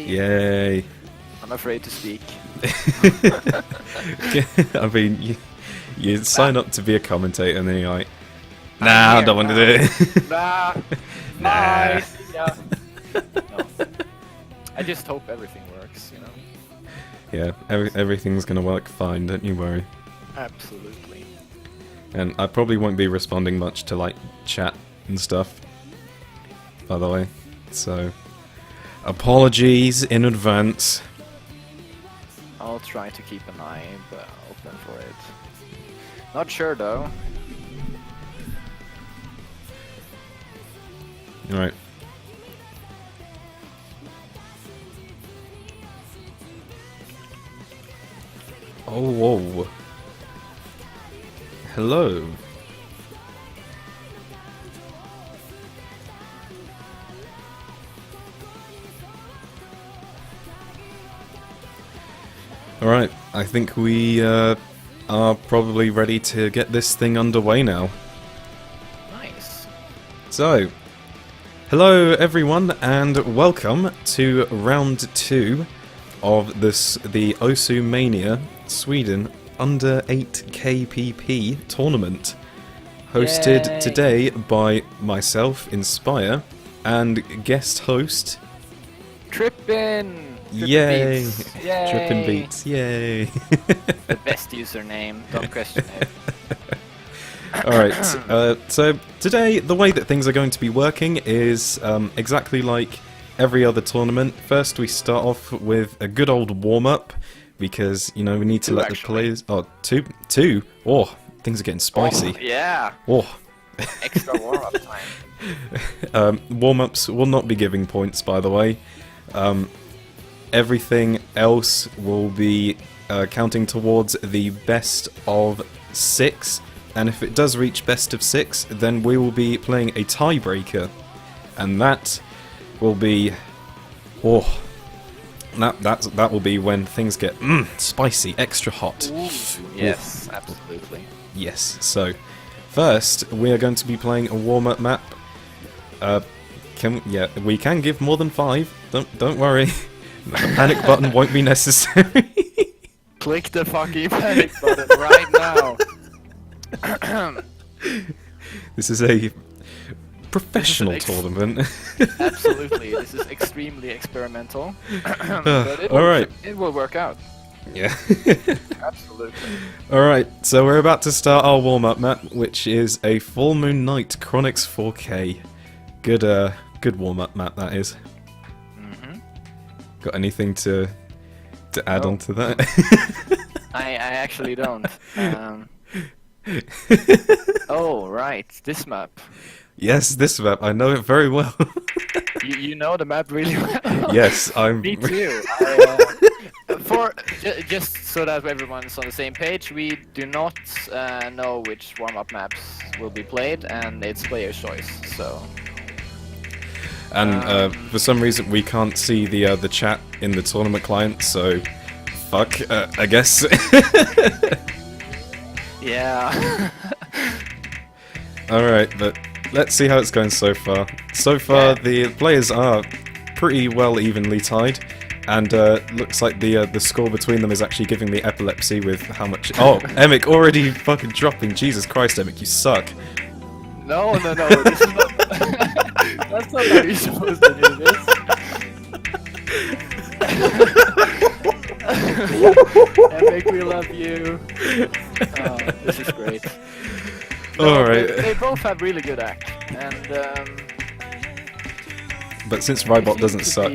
Yay! I'm afraid to speak. I mean, you sign up to be a commentator and then you're like, nah, I don't want to do it. Nah. Nah. Yeah. No. I just hope everything works, you know. Yeah, everything's gonna work fine, don't you worry. Absolutely. And I probably won't be responding much to, like, chat and stuff, by the way. So, apologies in advance. I'll try to keep an eye open for it. Not sure, though. Alright. Oh, whoa. Hello. Alright, I think we are probably ready to get this thing underway now. Nice. So, hello everyone and welcome to round 2 of the Osu Mania Sweden under 8 KPP tournament, hosted Yay. today by myself, Inspire, and guest host. Trippin! Yay! Beats. Yay! Trippin' Beats, yay! The best username, don't question it. Alright, so today the way that things are going to be working is exactly like every other tournament. First we start off with a good old warm-up, because, you know, we need to let the players... Oh, two? Oh, things are getting spicy. Oh, yeah! Oh. Extra warm-up time. Warm-ups will not be giving points, by the way. Everything else will be counting towards the best of 6, and if it does reach best of 6, then we will be playing a tiebreaker, and that will be... Oh... That will be when things get spicy, extra hot. Ooh, yes, absolutely. Yes. So, first we are going to be playing a warm-up map. We can give more than 5. Don't worry. The panic button won't be necessary. Click the fucking panic button right now. This is a professional tournament. Absolutely, this is extremely experimental. But Alright. It will work out. Yeah. Absolutely. Alright, so we're about to start our warm-up map, which is a Full Moon Night Chronix 4K. Good warm-up map, that is. Mm-hmm. Got anything to add on to that? I actually don't. Oh, right, this map. Yes, this map. I know it very well. You know the map really well. Yes, I'm... Me too. Just so that everyone's on the same page, we do not know which warm-up maps will be played, and it's player choice, so... And for some reason we can't see the chat in the tournament client, so... Fuck, I guess. Yeah. Alright, but let's see how it's going so far. So far, the players are pretty well evenly tied, and looks like the score between them is actually giving me epilepsy with how much... Oh, Emik already fucking dropping. Jesus Christ, Emik, you suck. No, this is not... That's not how you're supposed to do this. Emik, we love you. Oh, this is great. No, Alright. They both have really good act, and but since Raibolt doesn't suck,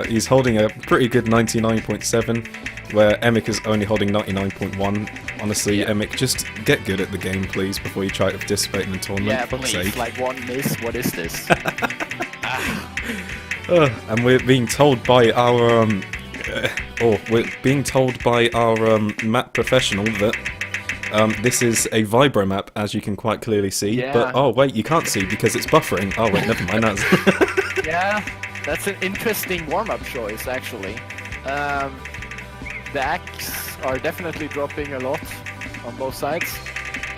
he's holding a pretty good 99.7, where Emik is only holding 99.1. Honestly, yeah. Emik, just get good at the game, please, before you try to participate in the tournament. yeah, For fuck's please, sake. like one miss, what is this? And we're being told by our map professional that this is a vibro map, as you can quite clearly see. Yeah. But oh wait, you can't see because it's buffering. Oh wait, never mind. That's Yeah, that's an interesting warm-up choice, actually. The acts are definitely dropping a lot on both sides.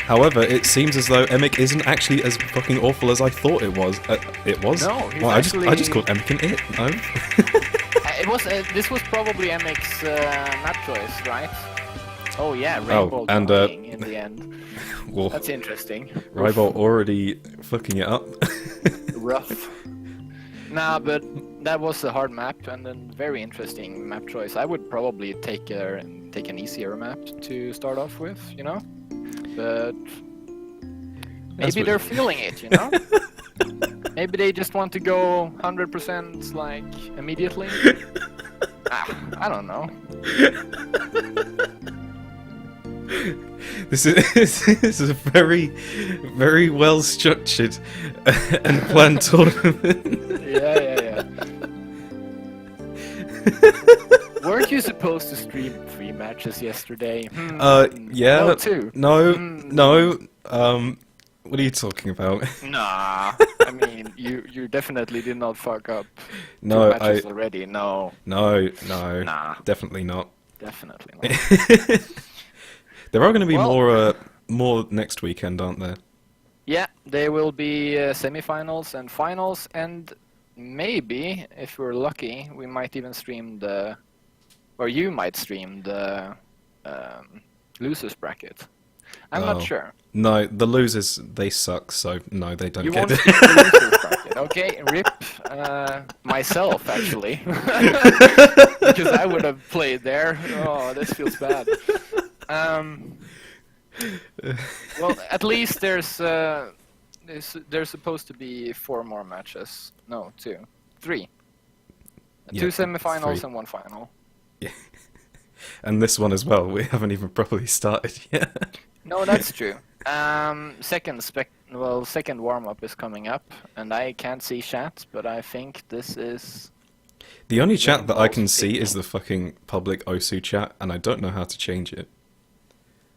However, it seems as though Emik isn't actually as fucking awful as I thought it was. It was? No, he's well, actually... I just called Emik an it. No? It This was probably Emik's map choice, right? Oh yeah, Raibolt and, dying in the end. Well, That's interesting. Raibolt already fucking it up. Rough. Nah, but that was a hard map and a very interesting map choice. I would probably take an easier map to start off with, you know? But maybe they're feeling it, you know? Maybe they just want to go 100% like immediately. I don't know. This is a very, very well structured and planned tournament. Yeah. Weren't you supposed to stream 3 matches yesterday? Yeah. No, 2. No. What are you talking about? Nah. I mean, you definitely did not fuck up. No, 2 matches already. No. No. Nah. Definitely not. Definitely not. There are going to be more next weekend, aren't there? Yeah, there will be semi-finals and finals, and maybe, if we're lucky, we might even stream or you might stream the losers bracket. I'm not sure. No, the losers, they suck, so no, they don't You get won't it. stream the losers bracket, okay? RIP myself, actually. Because I would have played there. Oh, this feels bad. Well, at least there's supposed to be 4 more matches. No, 2. 3. Yeah, 2 semifinals 3. and 1 final. Yeah. And this one as well, we haven't even properly started yet. No, that's true. Second warm-up is coming up, and I can't see chat, but I think this is... The only chat that I can see is the fucking public OSU chat, and I don't know how to change it.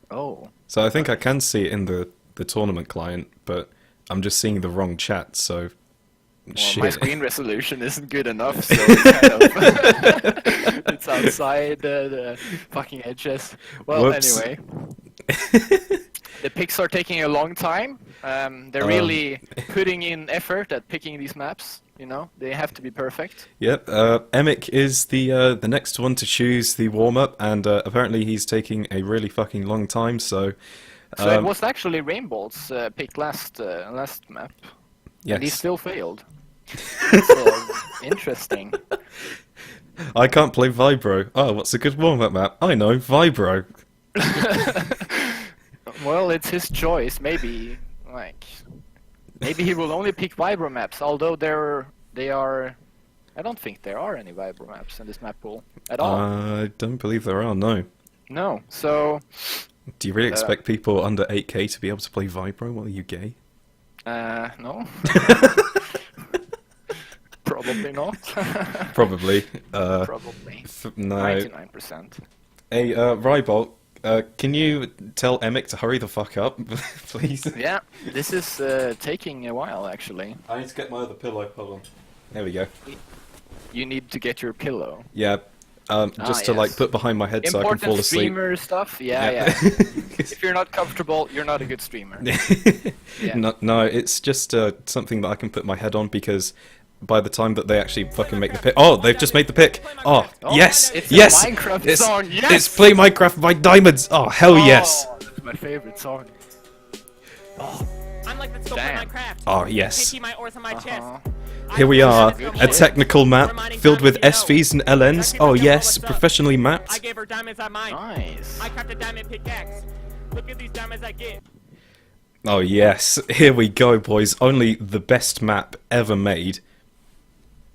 Oh. So I think I can see it in the tournament client, but I'm just seeing the wrong chat, so... Well, shit. my screen resolution isn't good enough, so it's kind of... it's outside the fucking edges. Well, Whoops. anyway. The picks are taking a long time. They're really putting in effort at picking these maps. You know, they have to be perfect. Yep, Emik is the next one to choose the warm-up, and apparently he's taking a really fucking long time, so... So it was actually Raibolt's pick last map. Yes. And he still failed. It's interesting. I can't play Vibro. Oh, what's a good warm-up map? I know, Vibro. Well, it's his choice. Maybe he will only pick Vibro maps, although they are... I don't think there are any Vibro maps in this map pool at all. I don't believe there are, no. No, so... Do you really expect people under 8k to be able to play Vibro? Well, are you gay? No. Probably not. Probably. Probably. No. 99%. Hey, Raibolt, can you tell Emik to hurry the fuck up, please? Yeah, this is taking a while, actually. I need to get my other pillow. Hold on. There we go. You need to get your pillow. Yeah. Just to like put behind my head so I can fall asleep. Streamer stuff? Yeah. If you're not comfortable, you're not a good streamer. Yeah. No, it's just something that I can put my head on because by the time that they actually fucking make the pick... Oh, they've just made the pick! Oh, yes! It's yes! a Minecraft song, yes! It's Play Minecraft by Diamonds! Oh, hell yes! That's my favorite song. I'm like, let's go play Minecraft. Oh, yes. Pinky my ores on my chest. Here we are, a shit. technical map filled with SVs and LNs. Oh yes, professionally I mapped. gave her diamonds I mined. Nice. I crafted diamond pickaxe. Look at these diamonds I get. Oh yes, here we go boys, only the best map ever made.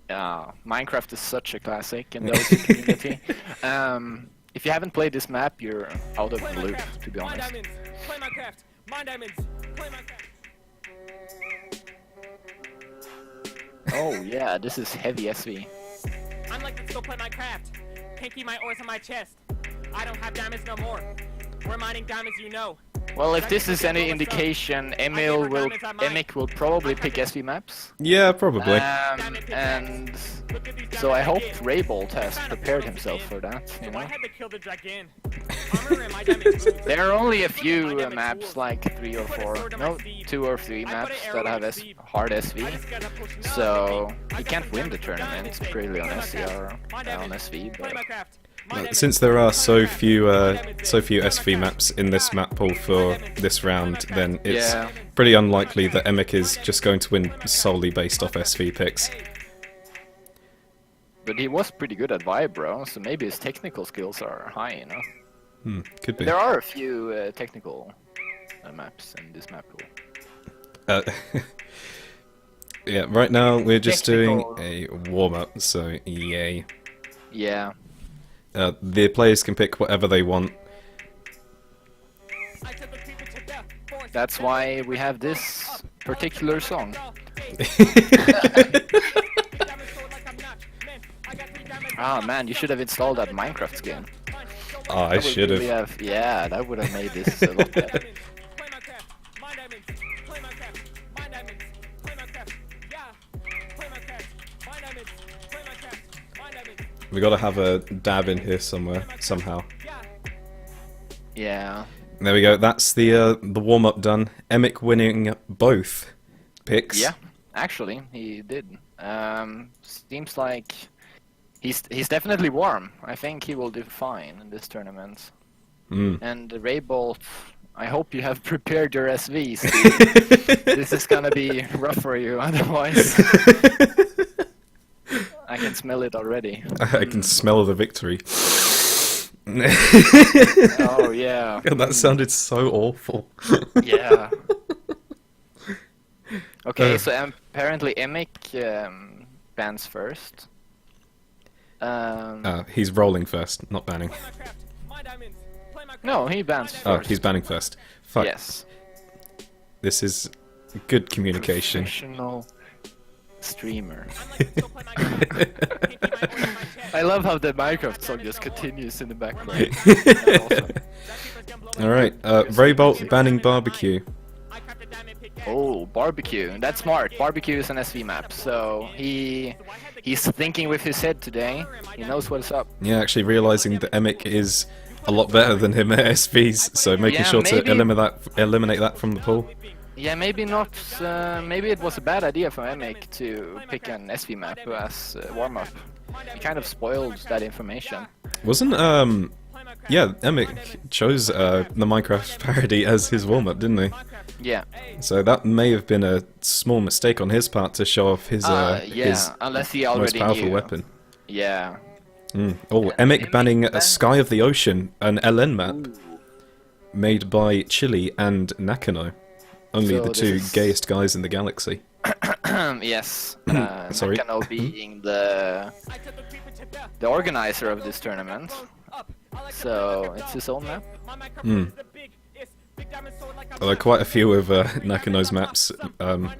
Minecraft is such a classic in the OC community. If you haven't played this map, you're out of the loop, to be honest. Mine diamonds. Play Minecraft. Mine diamonds. Play Minecraft. Oh yeah, this is heavy SV. I'm like, let's go play Minecraft. Pinky my ores on my chest. I don't have diamonds no more. We're mining diamonds, you know. Well, if this is any indication, Emik will probably pick SV maps. Yeah, probably. And so I hope Raibolt has prepared himself for that, you I know. had to kill the dragon. Armor and my diamonds move. There are only a few maps, like 3 or 4, no, 2 or 3 maps that have hard SV. So he can't win the tournament purely on SCR, on SV, but Since there are so few SV maps in this map pool for this round, then it's Yeah. pretty unlikely that Emik is just going to win solely based off SV picks. but he was pretty good at Vibro, so maybe his technical skills are high, you know. Could be. There are a few technical maps in this map pool. Yeah, right now we're just doing Technical. a warm-up, so yay. Yeah. The players can pick whatever they want. That's why we have this particular song. Ah man, you should have installed that Minecraft skin. Oh, I That would should really have. Yeah, that would have made this a lot better. We gotta have a dab in here somewhere, somehow. Yeah. There we go. That's the warm-up done. Emik winning both picks. Yeah, actually, he did. Seems like he's definitely warm. I think he will do fine in this tournament. And Raibolt, I hope you have prepared your SVs. This is gonna be rough for you otherwise. I can smell it already. I can smell the victory. Oh yeah. God, that sounded so awful. Yeah. Okay, so apparently Emik bans first. He's rolling first, not banning. No, he bans first. Oh, he's banning first. Fuck. Yes. This is good communication. Professional streamer. I love how the Minecraft song just continues in the background. Alright, Raibolt banning barbecue. Oh, barbecue. That's smart. Barbecue is an SV map, so he's thinking with his head today. He knows what's up. Yeah, actually realizing that Emik is a lot better than him at SVs, so making Yeah, sure to maybe- eliminate that from the pool. Yeah, maybe not. Maybe it was a bad idea for Emik to pick an SV map as warm-up. He kind of spoiled that information. Wasn't yeah, Emik chose the Minecraft parody as his warm-up, didn't he? Yeah. So that may have been a small mistake on his part to show off his his unless he most already powerful knew. weapon. Yeah. Oh, Emik banning Sky of the Ocean, an LN map made by Chili and Nakano. Only So the this two is- gayest guys in the galaxy. Yes. Sorry. Nakano being the organizer of this tournament. So it's his own map. Although quite a few of Nakano's maps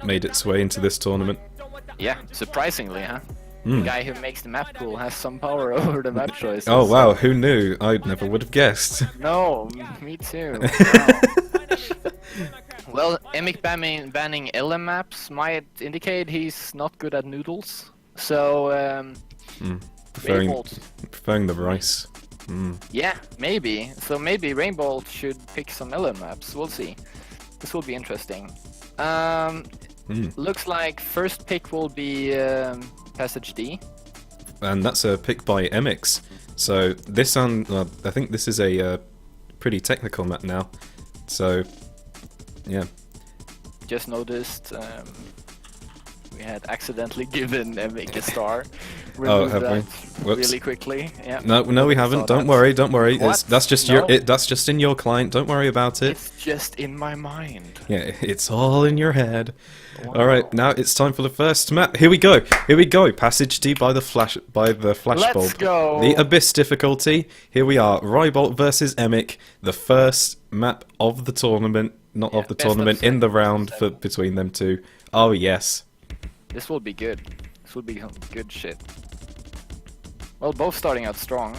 made its way into this tournament. Yeah, surprisingly, huh? The guy who makes the map pool has some power over the map choices. Oh wow, who knew? I never would have guessed. No, me too. Well, Emik banning LM maps might indicate he's not good at noodles. So, Preferring the rice. yeah, maybe. So maybe Raibolt should pick some LM maps. We'll see. This will be interesting. Looks like first pick will be Passage D. And that's a pick by Emix. So this I think this is a pretty technical map now. So yeah. Just noticed we had accidentally given Emik a star. Oh, Remove have we? that Whoops. really quickly. Yeah. No, we haven't. Don't worry, don't worry. What? That's just No. that's just in your client. Don't worry about it. It's just in my mind. Yeah, it's all in your head. Wow. All right, now it's time for the first map. Here we go. Here we go. Passage D by the flash Let's bulb. go. The Abyss difficulty. Here we are. Raibolt versus Emik. The first map of the tournament, not of the best of tournament, in the seven. round between them two. Oh yes. This will be good. This will be good shit. Well, both starting out strong.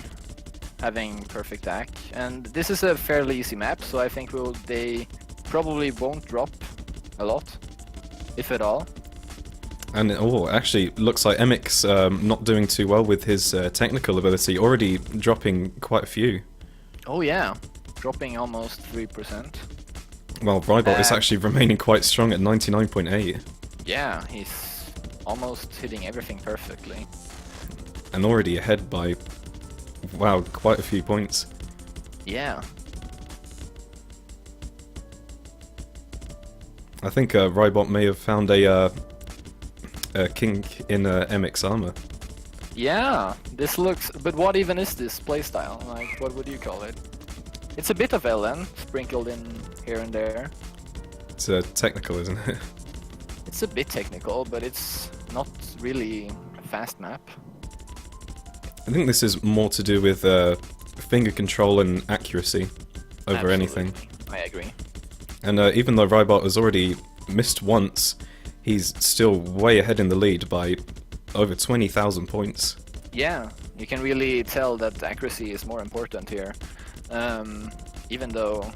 having perfect AC, and this is a fairly easy map, so I think they probably won't drop a lot, if at all. And actually, looks like Emik's not doing too well with his technical ability, already dropping quite a few. Oh yeah, dropping almost 3%. Well, Raibolt is actually remaining quite strong at 99.8. Yeah, he's almost hitting everything perfectly. And already ahead by, wow, quite a few points. Yeah. I think Raibolt may have found a kink in Emik's armor. Yeah, this looks... But what even is this playstyle? Like, what would you call it? It's a bit of LN sprinkled in here and there. It's technical, isn't it? It's a bit technical, but it's not really a fast map. I think this is more to do with finger control and accuracy over anything. I agree. And even though Raibolt has already missed once, he's still way ahead in the lead by over 20,000 points. Yeah, you can really tell that accuracy is more important here. Even though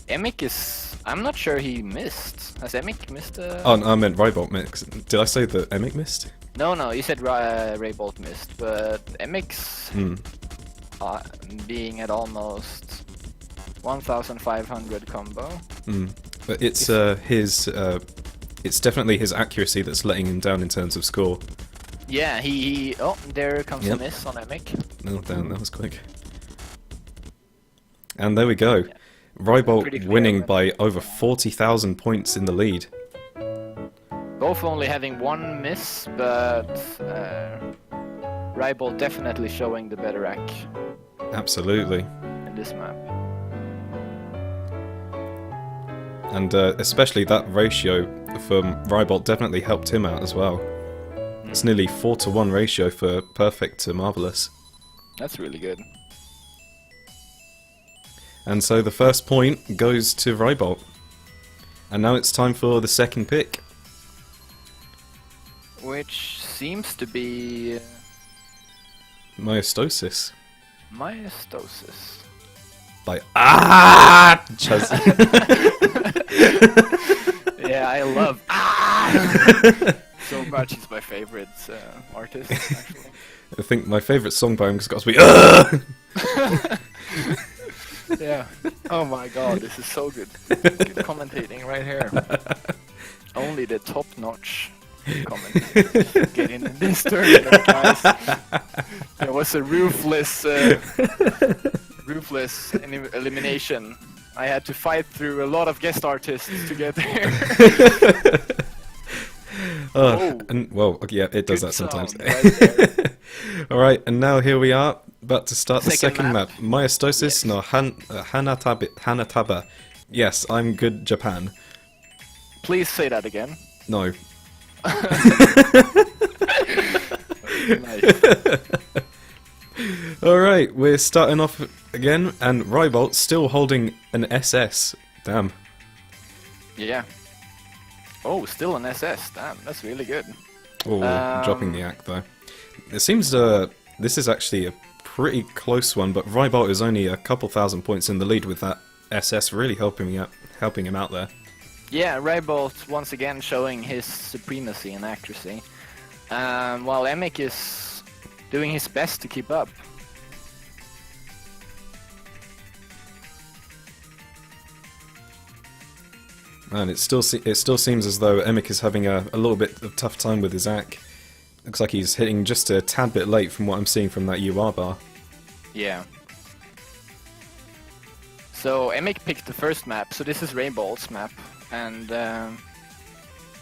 Emik is... I'm not sure he missed. Has Emik missed a... Oh, no, I meant Raibolt missed. Did I say that Emik missed? No, you said Raibolt missed, but Emik's being at almost 1,500 combo. But it's it's definitely his accuracy that's letting him down in terms of score. Yeah, he oh, there comes a miss on Emik. No, damn, that was quick. And there we go. Raibolt winning by over 40,000 points in the lead. Both only having one miss, but Raibolt definitely showing the better rack Absolutely. in this map. And especially that ratio from Raibolt definitely helped him out as well. It's nearly 4-to-1 ratio for perfect to marvelous. That's really good. And so the first point goes to Raibolt. And now it's time for the second pick. Which seems to be... Myosotis. Myosotis. By Chaz. Yeah, I love so much. He's my favorite artist, actually. I think my favourite song by him has got to be Yeah. Oh my god, this is so good. Good commentating right here. Only the top-notch commentators get in this tournament, guys. There was a ruthless elimination. I had to fight through a lot of guest artists to get there. And well, okay, yeah, it does Good that sometimes. right Alright, and now here we are, about to start the Second second map. map. Myosotis Yes. no Hanataba. Yes, I'm good, Japan. Please say that again. No. Nice. Alright, we're starting off again, and Raibolt still holding an SS. Damn. Yeah. Oh, still an SS. Damn, that's really good. Oh, dropping the act though. It seems this is actually a pretty close one, but Raibolt is only a couple thousand points in the lead with that SS really helping him out there. Yeah, Raibolt once again showing his supremacy and accuracy, while Emik is doing his best to keep up. And it still seems as though Emik is having a little bit of tough time with his AC. Looks like he's hitting just a tad bit late from what I'm seeing from that UR bar. Yeah. So Emik picked the first map, so this is Raibolt's map, and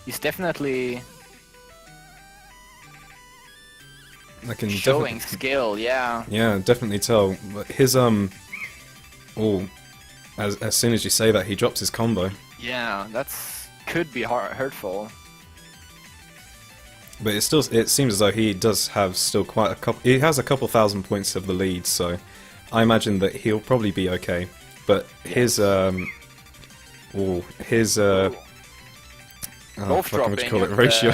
he's definitely I can showing skill, yeah. Yeah, definitely tell. But his as soon as you say that, he drops his combo. Yeah, could be hurtful. But it seems as though he does have still quite a couple. He has a couple thousand points of the lead, so I imagine that he'll probably be okay. But Yes. his Both fucking what do you call it? at Ratio.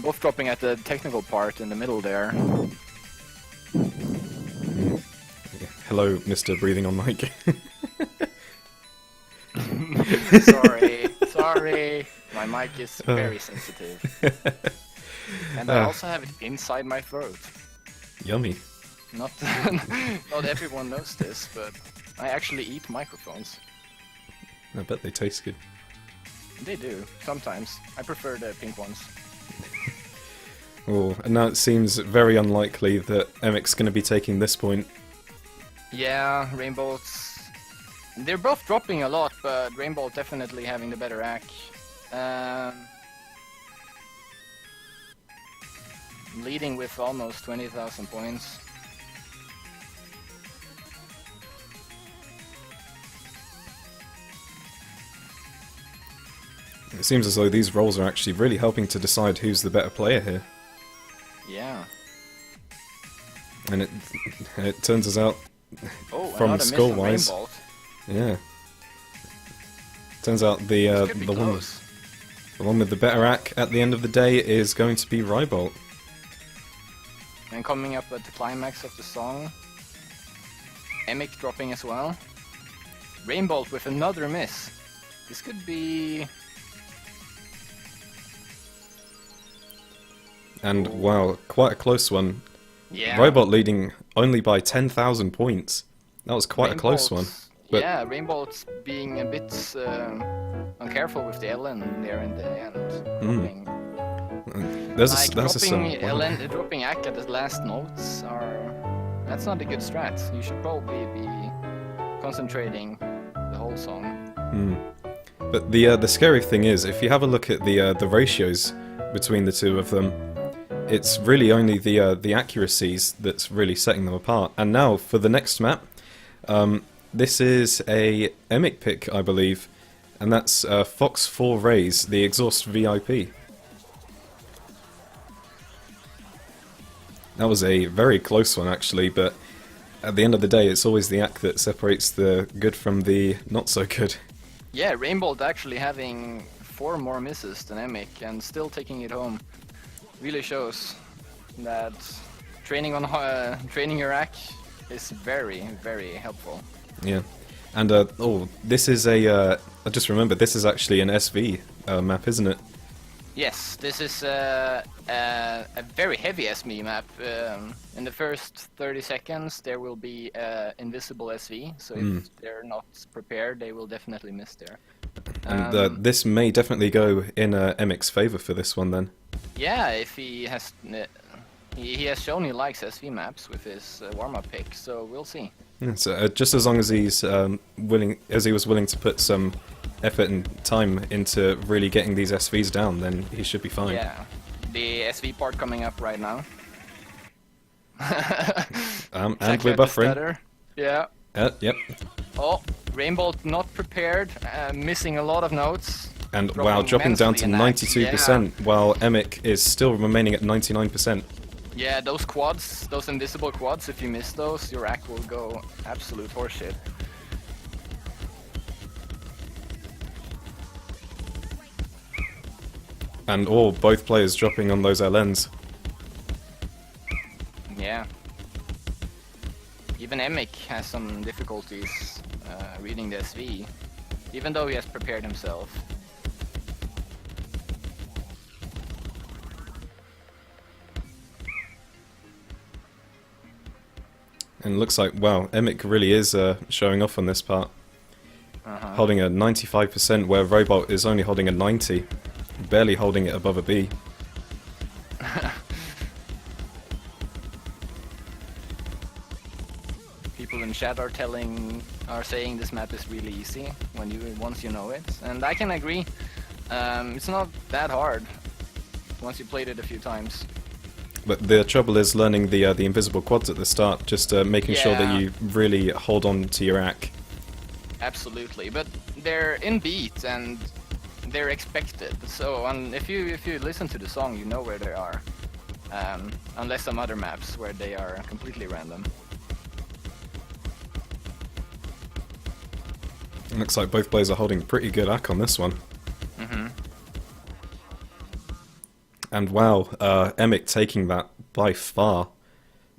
both dropping at the technical part in the middle there. Hello, Mr. Breathing on Mic. Sorry. My mic is very sensitive. And I also have it inside my throat. Yummy. Not everyone knows this, but I actually eat microphones. I bet they taste good. They do, sometimes. I prefer the pink ones. Oh, and now it seems very unlikely that Emik's going to be taking this point. Yeah, Raibolt's... They're both dropping a lot, but Raibolt definitely having the better rack. Leading with almost 20,000 points. It seems as though these rolls are actually really helping to decide who's the better player here. Yeah. And it turns us out, from another score-wise, miss on Raibolt. yeah. Turns out the one with the better rack at the end of the day is going to be Raibolt. And coming up at the climax of the song, Emik dropping as well. Raibolt with another miss. This could be... And wow, quite a close one. Yeah. Raibolt leading only by 10,000 points. That was quite a close one. But yeah, Raibolt's being a bit uncareful with the LN there in the end. There's Like that's a song. dropping dropping Ak at the last notes that's not a good strat. You should probably be concentrating the whole song. But the scary thing is, if you have a look at the ratios between the two of them, it's really only the accuracies that's really setting them apart. And now for the next map, this is a Emik pick, I believe, and that's Fox 4 Rays, the Exhaust VIP. That was a very close one actually, but at the end of the day, it's always the act that separates the good from the not so good. Yeah, Raibolt actually having 4 more misses than Emik and still taking it home really shows that training your rack is very, very helpful. Yeah, and this is I just remembered, this is actually an SV map, isn't it? Yes, this is a very heavy SV map. In the first 30 seconds there will be invisible SV, so if they're not prepared they will definitely miss there. And this may definitely go in Emik's favour for this one then. Yeah, if he has shown he likes SV maps with his warm-up pick, so we'll see. Yeah, so just as long as he's he was willing to put some effort and time into really getting these SVs down, then he should be fine. Yeah, the SV part coming up right now. And we're buffering. Yeah. Yep. Oh, Raibolt not prepared, missing a lot of notes. And wow, dropping down to 92%, while Emik is still remaining at 99%. Yeah, those quads, those invisible quads, if you miss those, your rack will go absolute horseshit. And both players dropping on those LNs. Yeah. Even Emik has some difficulties reading the SV, even though he has prepared himself. And it looks like, wow, Emik really is showing off on this part. Holding a 95%, where Raibolt is only holding a 90. Barely holding it above a B. People in chat are saying this map is really easy once you know it, and I can agree. It's not that hard once you played it a few times. But the trouble is learning the invisible quads at the start, just making sure that you really hold on to your rack. Absolutely, but they're in beat and they're expected. So if you listen to the song, you know where they are. Unless some other maps where they are completely random. It looks like both players are holding pretty good ack on this one. And wow, Emik taking that by far.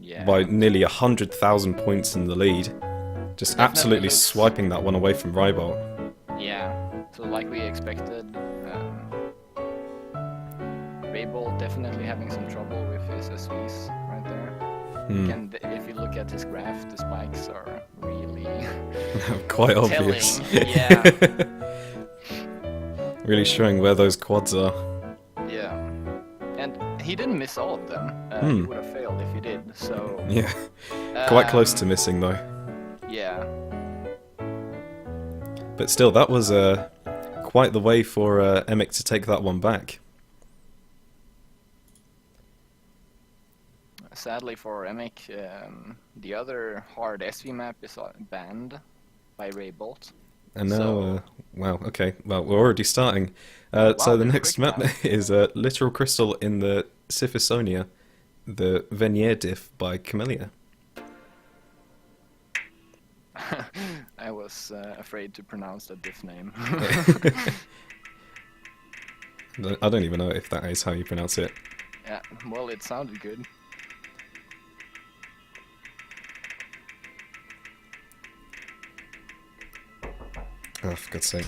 Yeah. by nearly 100,000 points in the lead. Just Definitely absolutely looks- swiping that one away from Raibolt. Yeah. So like we expected, Raibolt definitely having some trouble with his SVs right there. And if you look at his graph, the spikes are really Quite telling. obvious. Yeah. Really showing where those quads are. Yeah. And he didn't miss all of them. He would have failed if he did. So. Yeah. Quite close to missing though. Yeah. But still, that was quite the way for Emik to take that one back. Sadly for Emik, the other hard SV map is banned by Raibolt. And now, So- wow, okay, well, we're already starting. So the they're next quick map now. is Literal Crystal in the Cyphisonia, the Venier diff by Camellia. I was afraid to pronounce that diff name. I don't even know if that is how you pronounce it. Yeah, well, it sounded good. Oh, for God's sake.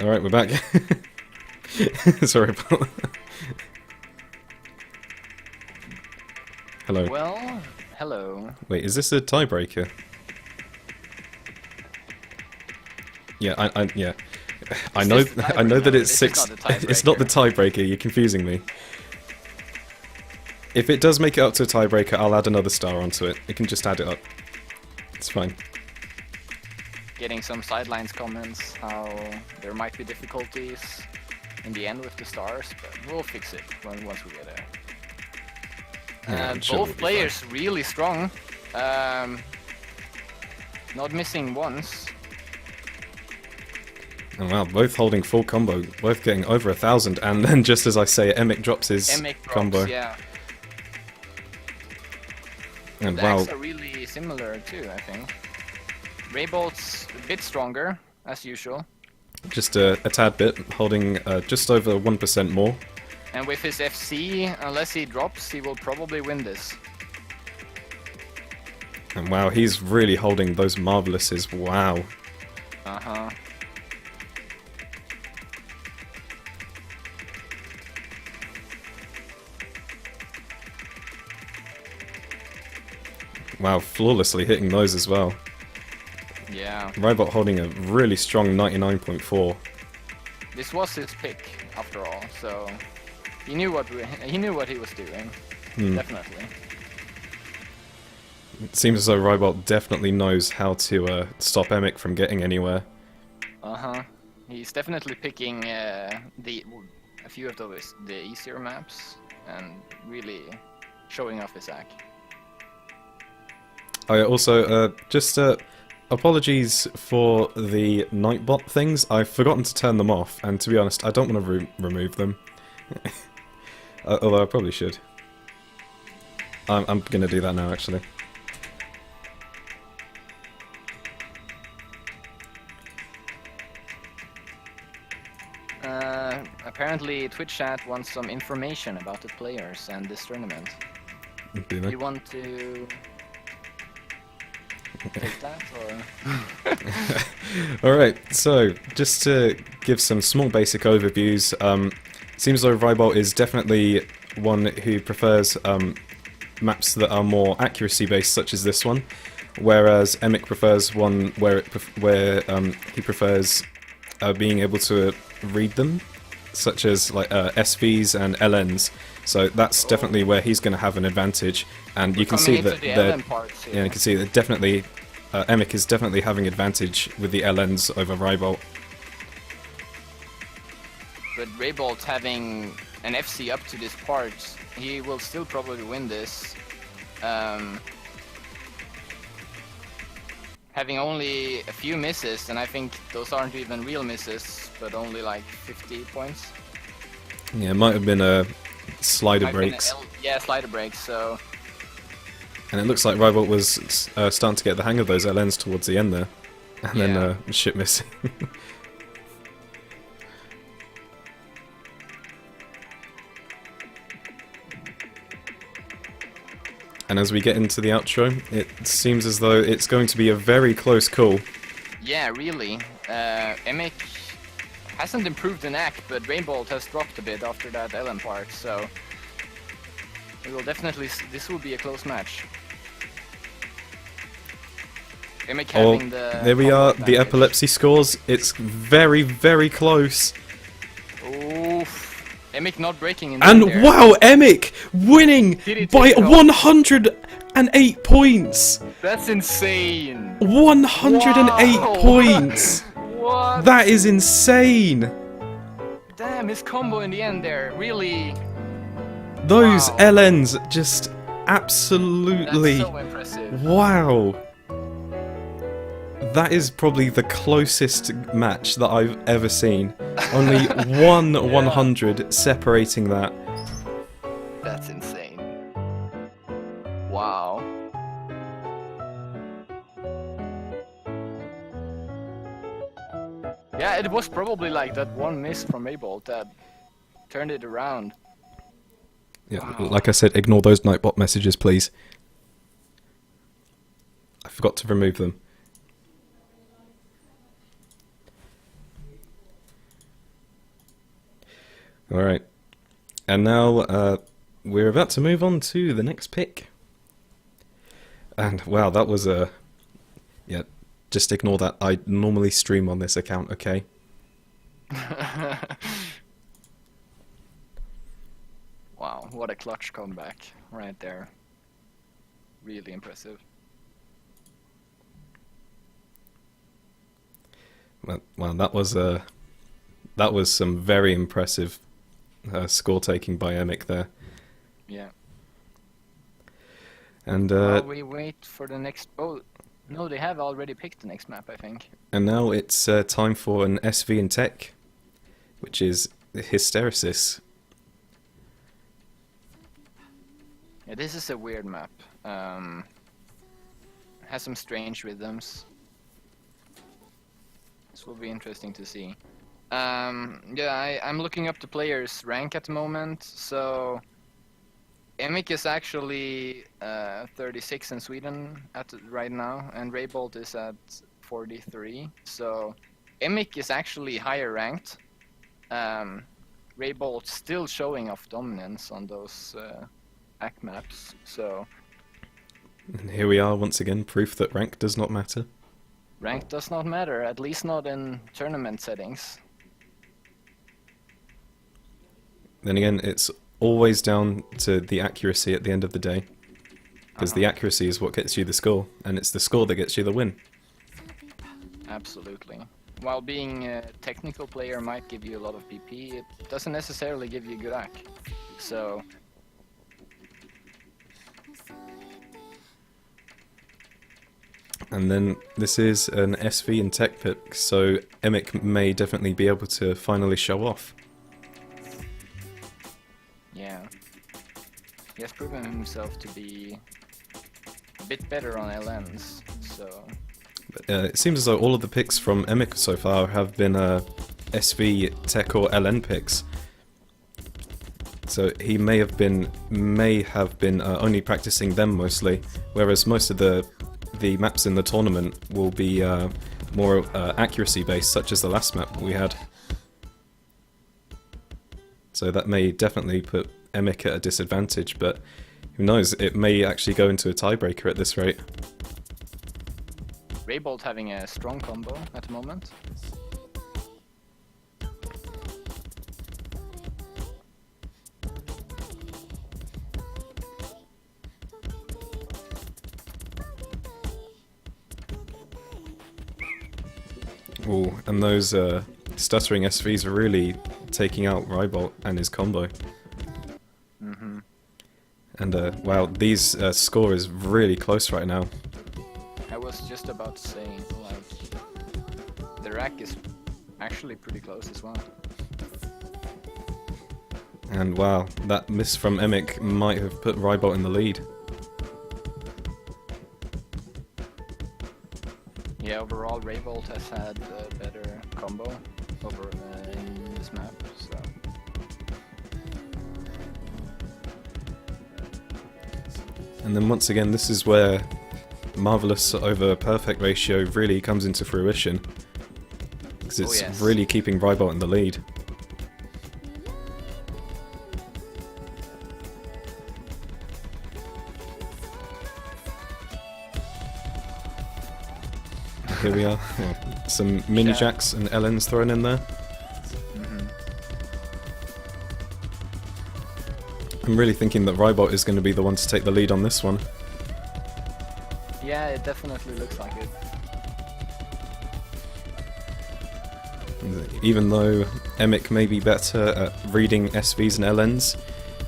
Alright, we're back. Sorry about that. Hello. Well, hello. Wait, is this a tiebreaker? Yeah, yeah. I Is know, this the I know that tiebreaker? it's This is six. not the It's not the tiebreaker. tiebreaker. You're confusing me. If it does make it up to a tiebreaker, I'll add another star onto it. You can just add it up. It's fine. Getting some sidelines comments how there might be difficulties in the end with the stars, but we'll fix it once we get there. Yeah, I'm sure we'll Both be players really strong. Not missing once. Oh wow, both holding full combo, both getting over 1,000, and then just as I say it, Emik drops his Emik drops, combo. yeah. And The wow, decks are really similar too, I think. Raibolt's a bit stronger, as usual. just a tad bit, holding just over 1% more. And with his FC, unless he drops, he will probably win this. And wow, he's really holding those marvelouses. Wow. Uh-huh. Wow, flawlessly hitting those as well. Yeah. Raibolt holding a really strong 99.4. This was his pick, after all, so he knew what he was doing. Definitely. It seems as though Raibolt definitely knows how to stop Emik from getting anywhere. Uh-huh. He's definitely picking a few of the easier maps and really showing off his act. I also just apologies for the Nightbot things. I've forgotten to turn them off, and to be honest, I don't want to remove them. Although I probably should. I'm gonna do that now, actually. Apparently, Twitch chat wants some information about the players and this tournament. Do they? You want to take that, or? Alright, so just to give some small basic overviews, seems though Raibolt is definitely one who prefers maps that are more accuracy based, such as this one, whereas Emik prefers one where he prefers being able to read them, such as like SVs and LNs. So that's definitely where he's going to have an advantage, and you can see that you you can see that definitely Emik is definitely having advantage with the LNs over Raibolt. But Raibolt having an FC up to this part, he will still probably win this. Having only a few misses, and I think those aren't even real misses, but only like 50 points. Yeah, it might have been a slider Might have been breaks. Yeah, slider breaks, so... And it looks like Raibolt was starting to get the hang of those LNs towards the end there. And Yeah. then shit missing. And as we get into the outro, it seems as though it's going to be a very close call. Yeah, really. Emik hasn't improved the knack, but Raibolt has dropped a bit after that LN part, so... We will definitely... This will be a close match. Emik Oh, having the... there we combo are, the advantage. epilepsy scores. It's very, very close. Oof. Emik not breaking in the And end there. wow, Emik winning Did he by take it off? 108 points. That's insane! 108 Wow. points. What? That is insane. Damn, his combo in the end there, really... Those Wow. LNs just That's absolutely... so impressive. Wow. That is probably the closest match that I've ever seen. Only one 100 separating that. That's insane. Wow. Yeah, it was probably like that one miss from Raibolt that turned it around. Yeah, Wow. like I said, ignore those Nightbot messages, please. I forgot to remove them. Alright. And now, we're about to move on to the next pick. And, wow, that was a... Yeah, just ignore that. I normally stream on this account, okay? Wow, what a clutch comeback right there. Really impressive. Well, that was some very impressive score taking by Emik there. Yeah. And While we wait for the next... Oh, no, they have already picked the next map, I think. and now it's time for an SV in tech, which is Hystersis. Yeah, this is a weird map. Has some strange rhythms. This will be interesting to see. Yeah, I'm looking up the players' rank at the moment, so... Emik is actually 36 in Sweden right now, and Raibolt is at 43, so... Emik is actually higher ranked. Raibolt still showing off dominance on those ACK maps, so... And here we are once again, proof that rank does not matter. Rank does not matter, at least not in tournament settings. Then again, it's always down to the accuracy at the end of the day. Because the accuracy is what gets you the score, and it's the score that gets you the win. Absolutely. While being a technical player might give you a lot of PP, it doesn't necessarily give you good ACK. So... And then this is an SV in tech pick, so Emik may definitely be able to finally show off. yeah. He has proven himself to be a bit better on LNs, so... It seems as though all of the picks from Emik so far have been SV tech or LN picks. So he may have been only practicing them mostly, whereas most of the maps in the tournament will be more accuracy based, such as the last map we had. So that may definitely put Emik at a disadvantage, but who knows, it may actually go into a tiebreaker at this rate. Raibolt having a strong combo at the moment. Ooh, and those stuttering SVs are really taking out Raibolt and his combo. Mm-hmm. And wow, these score is really close right now. I was just about to say, like, the rack is actually pretty close as well. And wow, that miss from Emik might have put Raibolt in the lead. Yeah, overall Raibolt has had a better combo over in this map, so... And then once again, this is where Marvelous over Perfect ratio really comes into fruition. Because it's really keeping Raibolt in the lead. Here we are. Some mini jacks and LNs thrown in there. I'm really thinking that Raibolt is going to be the one to take the lead on this one. Yeah, it definitely looks like it. Even though Emik may be better at reading SVs and LNs,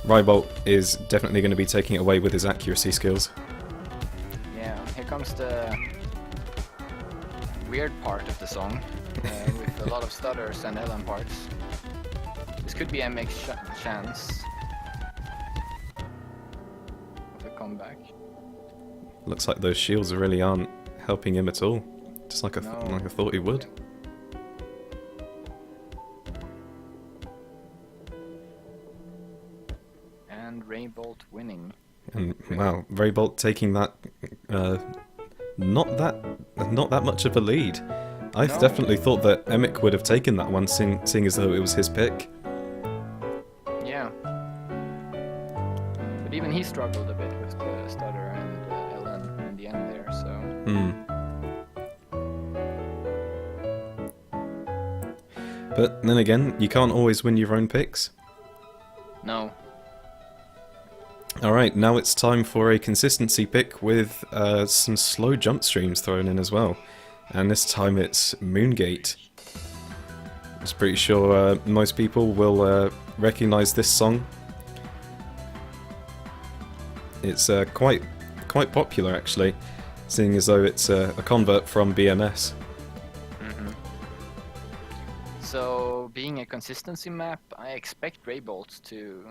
Raibolt is definitely going to be taking it away with his accuracy skills. Yeah, here comes the weird part of the song, with a lot of stutters and LN parts. This could be Emik's chance of a comeback. Looks like those shields really aren't helping him at all. Just like I thought he would. And Raibolt winning. And wow, Raibolt taking that not that much of a lead. I definitely thought that Emik would have taken that one, seeing as though it was his pick. Yeah. But even he struggled a bit with the stutter and LN in the end there, so... But then again, you can't always win your own picks. No. Alright, now it's time for a consistency pick with some slow jump streams thrown in as well. And this time it's Moongate. I'm pretty sure most people will recognise this song. It's quite popular actually, seeing as though it's a convert from BMS. So, being a consistency map, I expect Raibolt to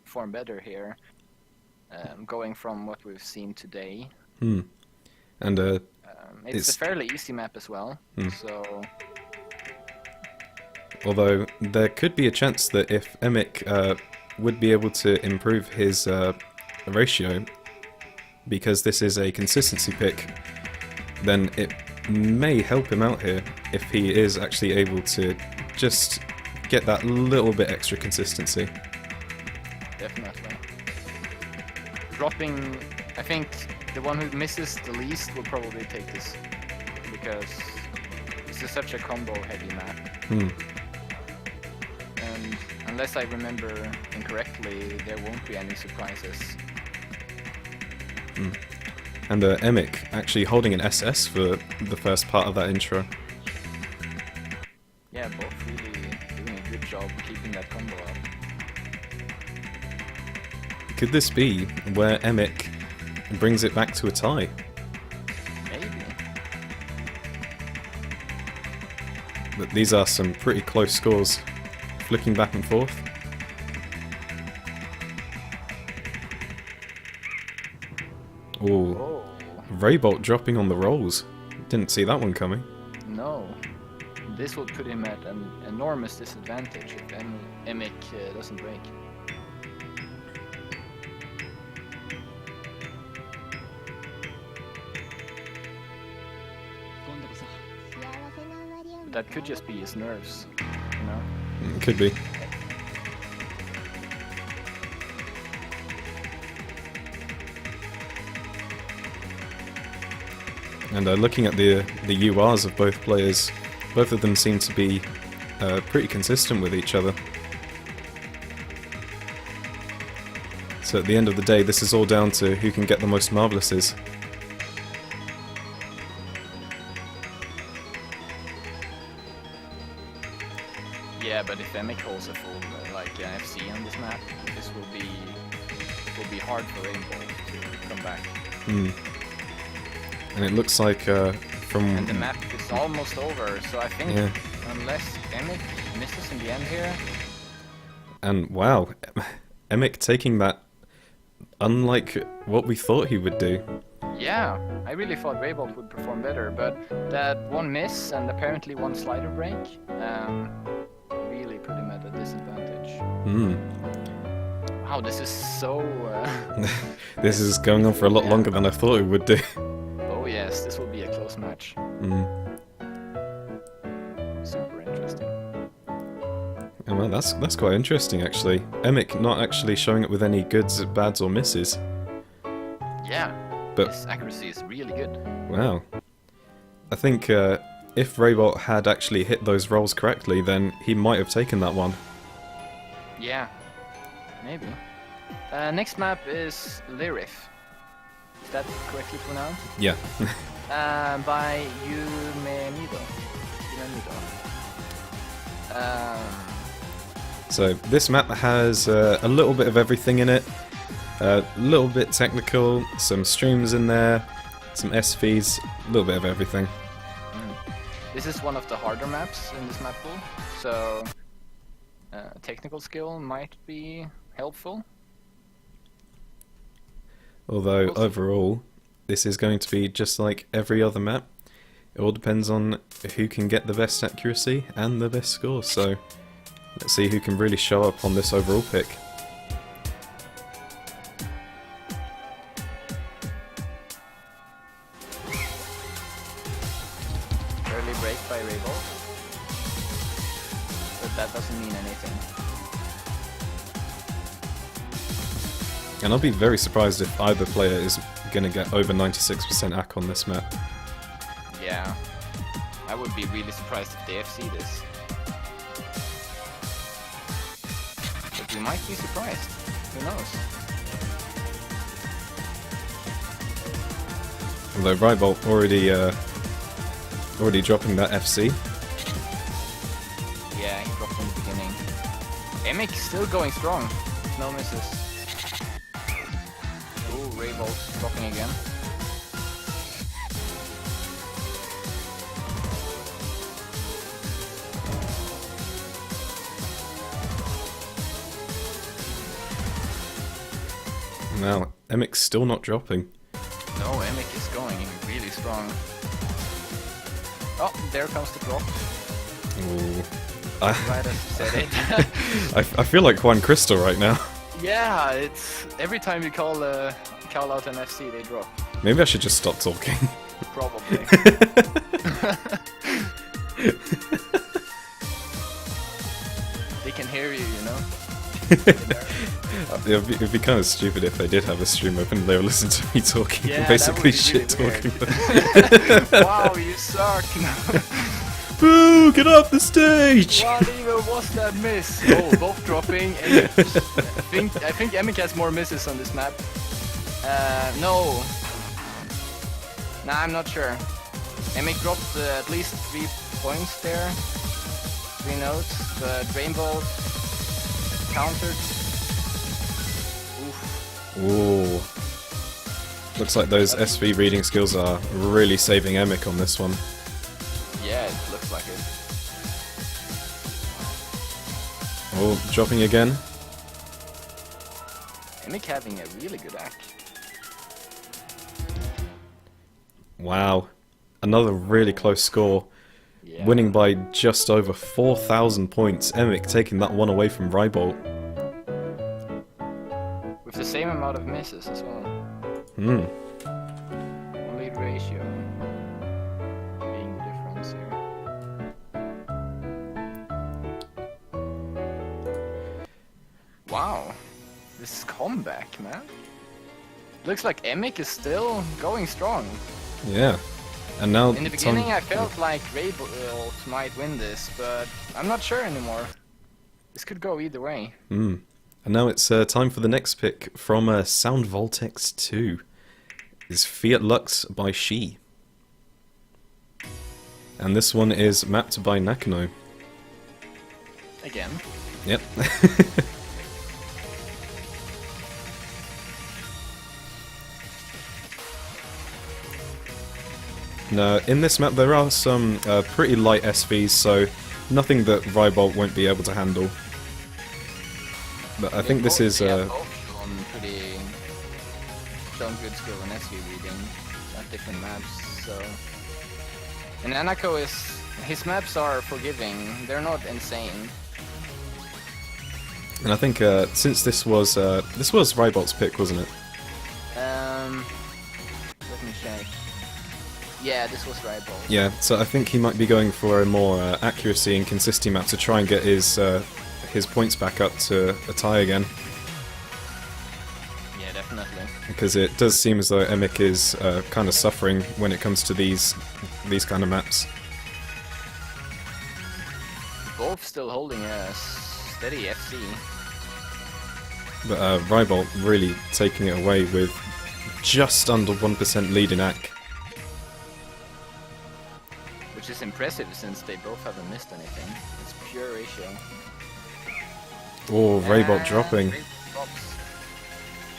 perform better here. Going from what we've seen today. And it's a fairly easy map as well, so... Although, there could be a chance that if Emik would be able to improve his ratio, because this is a consistency pick, then it may help him out here if he is actually able to just get that little bit extra consistency. Definitely. Dropping, I think the one who misses the least will probably take this, because this is such a combo heavy map. And unless I remember incorrectly, there won't be any surprises. And Emik actually holding an SS for the first part of that intro. Yeah, both really doing a good job keeping that combo up. Could this be where Emik brings it back to a tie? Maybe. But these are some pretty close scores, flicking back and forth. Ooh, Oh, Raibolt dropping on the rolls. Didn't see that one coming. no. This will put him at an enormous disadvantage if Emik doesn't break. That could just be his nerves, you know? It could be. And looking at the URs of both players, both of them seem to be pretty consistent with each other. So at the end of the day, this is all down to who can get the most Marvelouses. Yeah, but if Emik holds a full FC on this map, this will be hard for Raibolt to come back. And it looks like And the map is almost over, so I think unless Emik misses in the end here, And wow, Emik taking that unlike what we thought he would do. Yeah, I really thought Raibolt would perform better, but that one miss and apparently one slider break really put him at a disadvantage. Wow, this is so... This is going on for a lot longer than I thought it would do. Oh yes, this will be a close match. Super interesting. Oh, well, that's quite interesting actually. Emik not actually showing up with any goods, bads or misses. Yeah, but his accuracy is really good. Wow. I think if Raibolt had actually hit those rolls correctly, then he might have taken that one. Yeah, maybe. Next map is Lyrith. Is that correctly pronounced? Yeah. By Yumenido. So this map has a little bit of everything in it. A little bit technical, some streams in there, some SVs, a little bit of everything. This is one of the harder maps in this map pool, so technical skill might be helpful. Although overall, this is going to be just like every other map. It all depends on who can get the best accuracy and the best score, so let's see who can really show up on this overall pick. Early break by Raibolt, but that doesn't mean anything. And I'll be very surprised if either player is going to get over 96% AC on this map. Yeah, I would be really surprised if they FC this. But we might be surprised, who knows? Although Raibolt already dropping that FC. Yeah, he dropped in the beginning. Emik still going strong, no misses. Ooh, Raibolt dropping again. Now, Emik's still not dropping. No, Emik is going really strong. Oh, there comes the drop. Ooh. Right as you said it. I feel like Juan Crystal right now. Yeah, it's every time you call out an FC, they drop. Maybe I should just stop talking. Probably. They can hear you, you know? It'd be kind of stupid if they did have a stream open and they would listen to me talking, Yeah, basically that would be really shit talking. Wow, you suck! Boo! Get off the stage! What even was that miss? Oh, both dropping. I think Emik has more misses on this map. No. Nah, I'm not sure. Emik dropped at least 3 points there. 3 notes, but Raibolt countered. Oof. Ooh. Looks like those SV reading skills are really saving Emik on this one. Yeah, it looks like it. Oh, dropping again. Emik having a really good act. Wow. Another really close score. Yeah. Winning by just over 4,000 points. Emik taking that one away from Raibolt. With the same amount of misses as well. Only ratio being the difference here. Wow. This comeback, man. Looks like Emik is still going strong. Yeah. And now In the beginning I felt like Raibolt might win this, but I'm not sure anymore. This could go either way. And now it's time for the next pick from Sound Voltex 2. Is Fiat Lux by She. And this one is mapped by Nakano. Again. Yep. Now, in this map there are some pretty light SVs, so nothing that Raibolt won't be able to handle. But I think this is both shown good skill in SU reading at different maps. So, and Anako his maps are forgiving. They're not insane. and I think since this was Raibolt's pick, wasn't it? Let me check. Yeah, this was Raibolt. Yeah, so I think he might be going for a more accuracy and consistency map to try and get his points back up to a tie again. Yeah, definitely. Because it does seem as though Emik is kind of suffering when it comes to these kind of maps. Both still holding a steady FC. But Raibolt really taking it away with just under 1% lead in AC. Which is impressive since they both haven't missed anything. It's pure ratio. Oh, Raibolt dropping. Raibolt drops.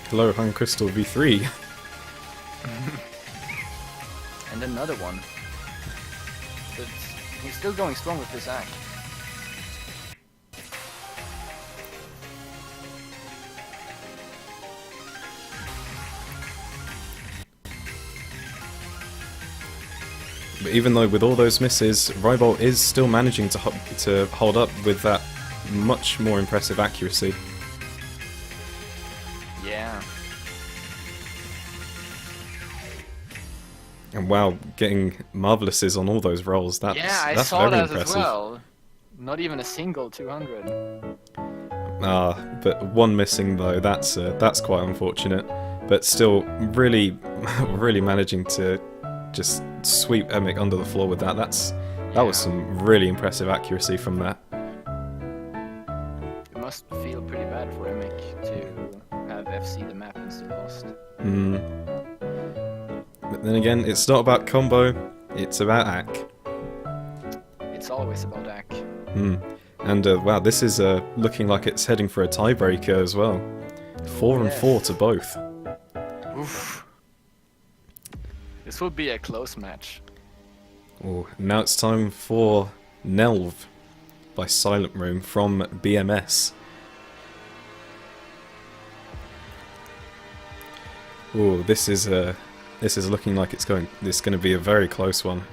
Hello, Han Crystal V3. And another one. But he's still going strong with this act. But even though with all those misses, Raibolt is still managing to hold up with that much more impressive accuracy. Yeah. And wow, getting marvelouses on all those rolls, that's saw very that impressive. as well. Not even a single 200. But one missing though, that's quite unfortunate. But still, really, really managing to just sweep Emik under the floor with that. That was some really impressive accuracy from that. It must feel pretty bad for Emik to have FC the map and still lost. But then again, it's not about combo, it's about AC. It's always about AC. And wow, this is looking like it's heading for a tiebreaker as well. 4 and 4 to both. Oof. This will be a close match. Oh, now it's time for Nhelv by Silent Room from BMS. Oh, this is looking like it's going to be a very close one.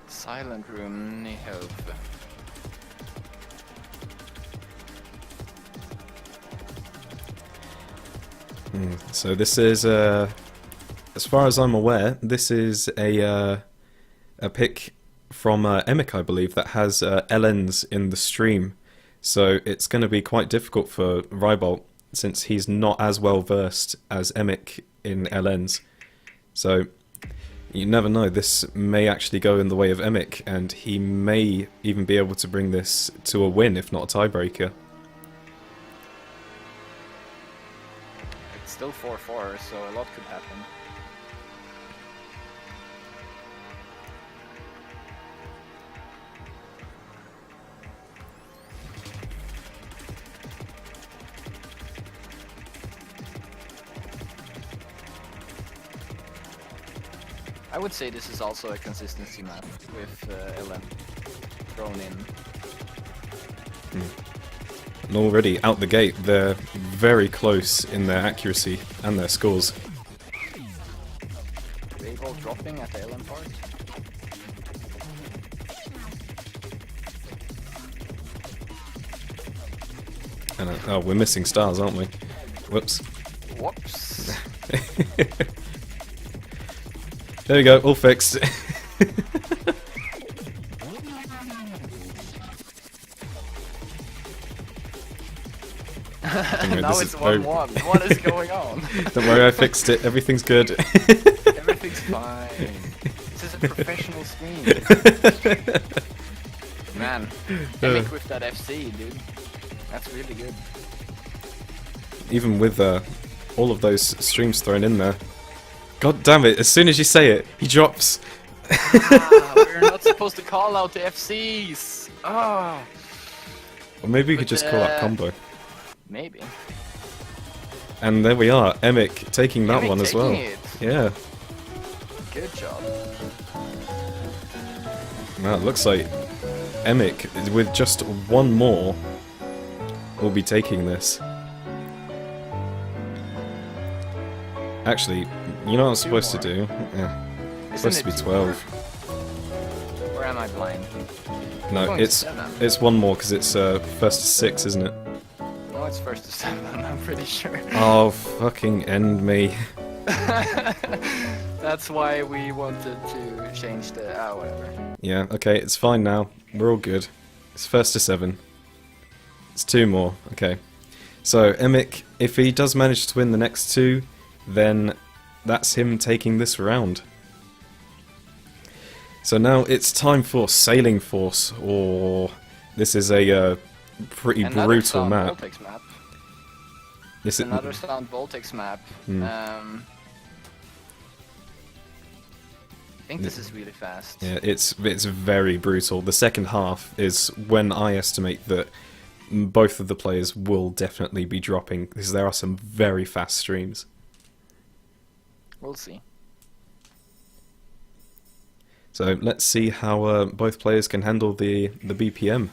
Silent Room, Nhelv. So this is, as far as I'm aware, this is a pick from Emik, I believe, that has LNs in the stream. So it's going to be quite difficult for Raibolt, since he's not as well versed as Emik in LNs. So you never know, this may actually go in the way of Emik, and he may even be able to bring this to a win, if not a tiebreaker. It's still 4-4, so a lot could happen. I would say this is also a consistency map with LN thrown in. And already out the gate, they're very close in their accuracy and their scores. Raibolt dropping at the LN part. And oh, we're missing stars, aren't we? Whoops. Whoops. There we go, all fixed. Now it's 1-1. What is going on? Don't worry, I fixed it. Everything's good. Everything's fine. This is a professional stream. Man, Emik with that FC, dude. That's really good. Even with all of those streams thrown in there. God damn it, as soon as you say it, he drops. We're not supposed to call out the FCs. Oh. Or maybe we could just call that combo. Maybe. And there we are, Emik taking that Emik one as well. taking it. Yeah. Good job. Now it looks like Emik, with just one more, will be taking this. Actually, you know what I'm supposed to do? Yeah. It's supposed to be 12. Or am I blind? No, Going to it's 7. one more because it's first to 6, isn't it? No, it's first to 7, I'm pretty sure. Oh, fucking end me. That's why we wanted to change the... whatever. Yeah, okay, it's fine now. We're all good. It's first to 7. It's 2 more, okay. So, Emik, if he does manage to win the next 2, then that's him taking this round. So now it's time for Sailing Force, or this is a pretty brutal map. This is another Sound Voltex map. I think this is really fast. Yeah, it's very brutal. The second half is when I estimate that both of the players will definitely be dropping, because there are some very fast streams. We'll see. So let's see how both players can handle the BPM.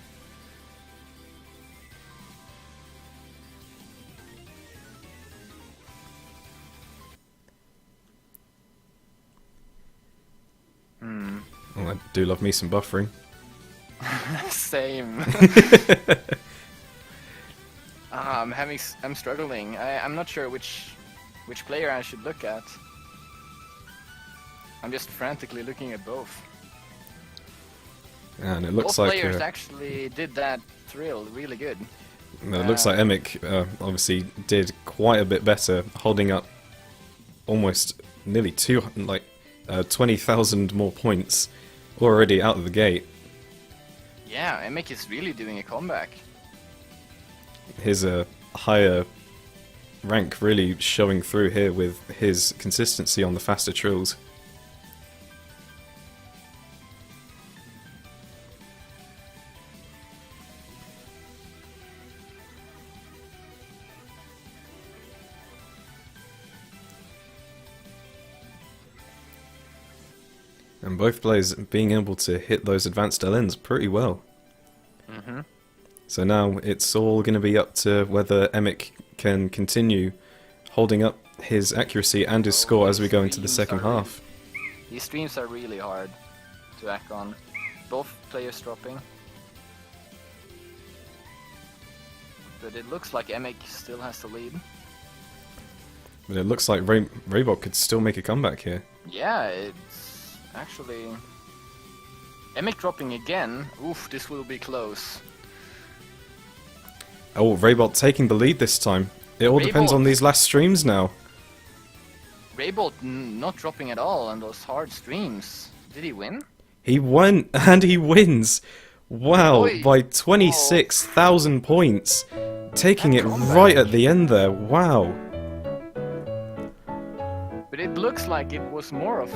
Oh, I do love me some buffering. Same. I'm struggling. I'm not sure which player I should look at. I'm just frantically looking at both. And it looks both like players actually did that thrill really good. it looks like Emik obviously did quite a bit better, holding up almost nearly 20,000 more points already out of the gate. Yeah, Emik is really doing a comeback. His higher rank really showing through here with his consistency on the faster trills. And both players being able to hit those advanced LNs pretty well. So now it's all going to be up to whether Emik can continue holding up his accuracy and his score as we go into the second half. These streams are really hard to act on. Both players dropping. But it looks like Emik still has the lead. But it looks like Raibolt could still make a comeback here. Yeah, it's actually... Emik dropping again. Oof, this will be close. Oh, Raibolt taking the lead this time. It all depends on these last streams now. Raibolt not dropping at all on those hard streams. Did he win? He won, and he wins! Wow, Oi. by 26,000 points. Taking it right at the end there, wow. But it looks like it was more of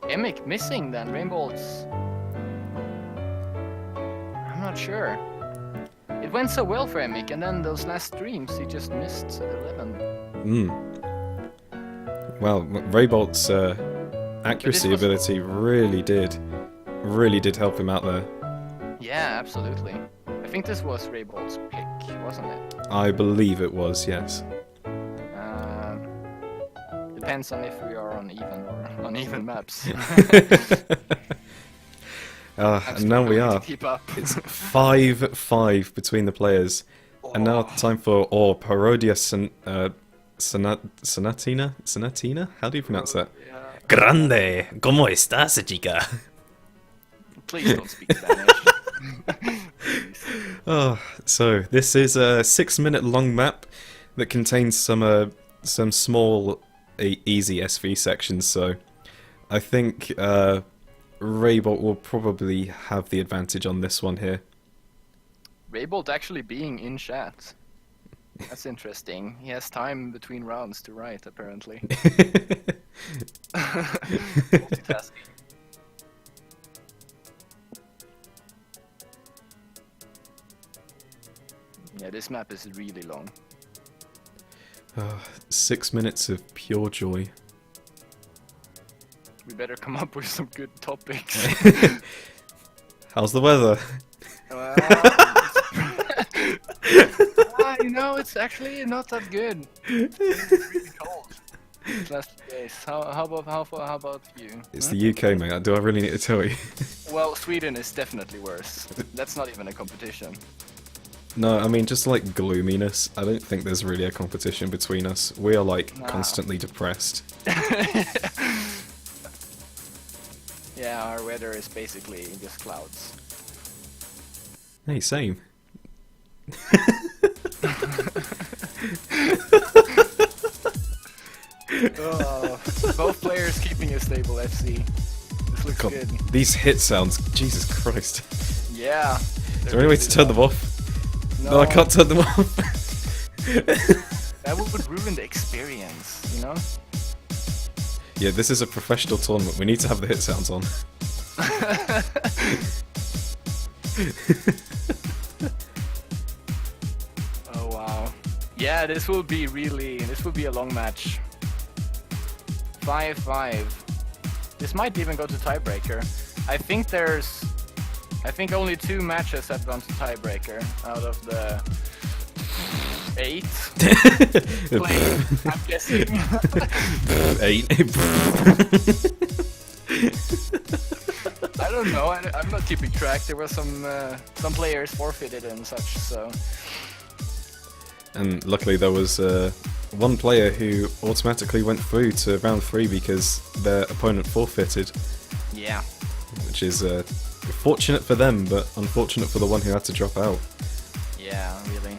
Emik missing than Raibolt's. I'm not sure. It went so well for Emik, and then those last streams he just missed 11. Well, Raibolt's accuracy ability really did help him out there. Yeah, absolutely. I think this was Raibolt's pick, wasn't it? I believe it was, yes. Depends on if we are on even or uneven maps. And now we are. Keep up. It's 5-5 between the players. And now time for Parodia Sonatina? Sonatina? How do you pronounce that? Grande! ¿Cómo estás, chica? Please don't speak Spanish. So this is a 6-minute long map that contains some small, easy SV sections. So I think Raibolt will probably have the advantage on this one here. Raibolt actually being in chat. That's interesting. He has time between rounds to write, apparently. Multitasking. Yeah, this map is really long. 6 minutes of pure joy. We better come up with some good topics. How's the weather? you know, it's actually not that good. It's really cold. These last few days. How about you? It's the UK, mate. Do I really need to tell you? Well, Sweden is definitely worse. That's not even a competition. No, I mean, just like gloominess. I don't think there's really a competition between us. We are like Nah. constantly depressed. Yeah, our weather is basically just clouds. Hey, same. Oh, both players keeping a stable FC. This looks God, good. these hit sounds, Jesus Christ. Yeah. Is there any way to turn them off? No, I can't turn them off. That would ruin the experience, you know? Yeah, this is a professional tournament. We need to have the hit sounds on. Oh wow. Yeah, this will be a long match. 5-5. This might even go to tiebreaker. I think only 2 matches have gone to tiebreaker out of the 8 played, I'm guessing. 8. I don't know. I'm not keeping track. There were some players forfeited and such. So. And luckily there was one player who automatically went through to round 3 because their opponent forfeited. Yeah. Which is fortunate for them, but unfortunate for the one who had to drop out. Yeah, really.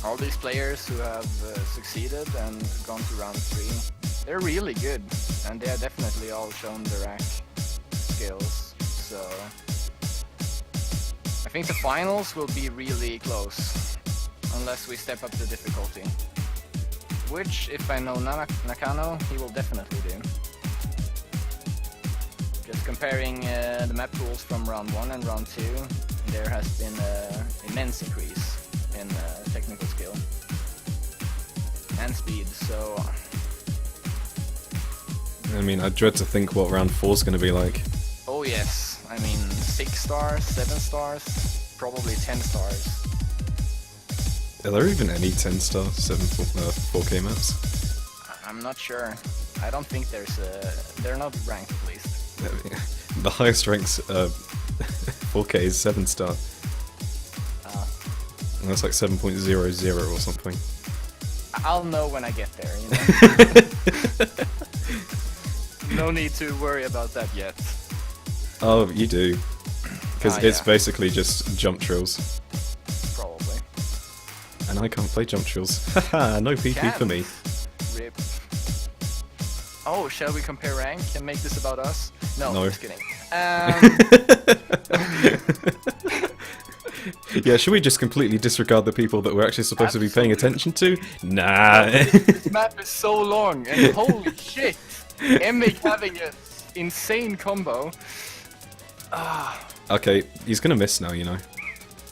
All these players who have succeeded and gone to round 3, they're really good, and they have definitely all shown their rack skills. So I think the finals will be really close, unless we step up the difficulty. Which, if I know Nakano, he will definitely do. Just comparing the map rules from round 1 and round 2, there has been an immense increase in technical skill and speed, so... I mean, I dread to think what round 4 is going to be like. Oh yes, I mean 6 stars, 7 stars, probably 10 stars. Are there even any 10-star 4K maps? I'm not sure. I don't think there's they're not ranked at least. The highest ranks 4K is 7-star. And that's like 7.00 or something. I'll know when I get there, you know? No need to worry about that yet. Oh, you do. Because it's yeah. basically just jump trills. Probably. And I can't play jump trills. Haha, no PP for me. Rip. Oh, shall we compare rank and make this about us? No. Just kidding. Yeah, should we just completely disregard the people that we're actually supposed to be paying attention to? Nah. This map is so long, and holy shit! Emik having an insane combo. Okay, he's gonna miss now, you know.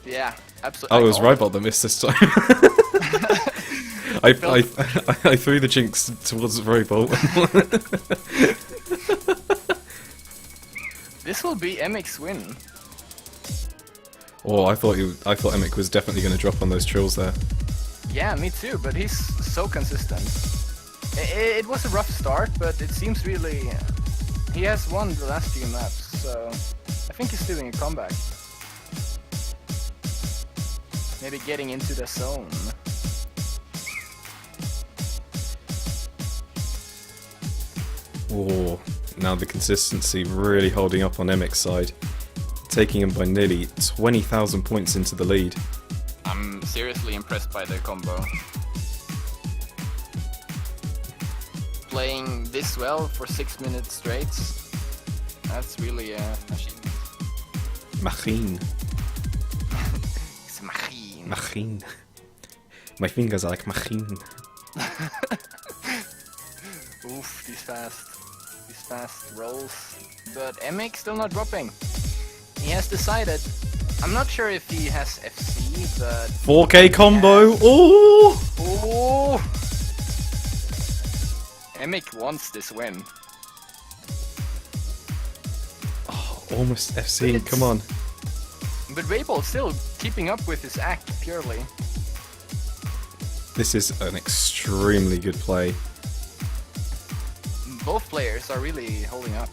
Yeah, absolutely. Oh, it was Raibolt that missed this time. I threw the jinx towards Raibolt. This will be Emik's win. Oh, I thought Emik was definitely going to drop on those trills there. Yeah, me too, but he's so consistent. It was a rough start, but it seems really... He has won the last few maps, so I think he's doing a comeback. Maybe getting into the zone. Oh, now the consistency really holding up on Emik's side. Taking him by nearly 20,000 points into the lead. I'm seriously impressed by their combo. Playing this well for 6 minutes straight, that's really a machine. Machine. It's a machine. Machine. My fingers are like machine. Oof, these fast rolls. But Emik still not dropping. He has decided. I'm not sure if he has FC, but 4K combo. Oh! Oh! Emik wants this win. Oh, almost FC. Come on. But Raibolt still keeping up with his act purely. This is an extremely good play. Both players are really holding up.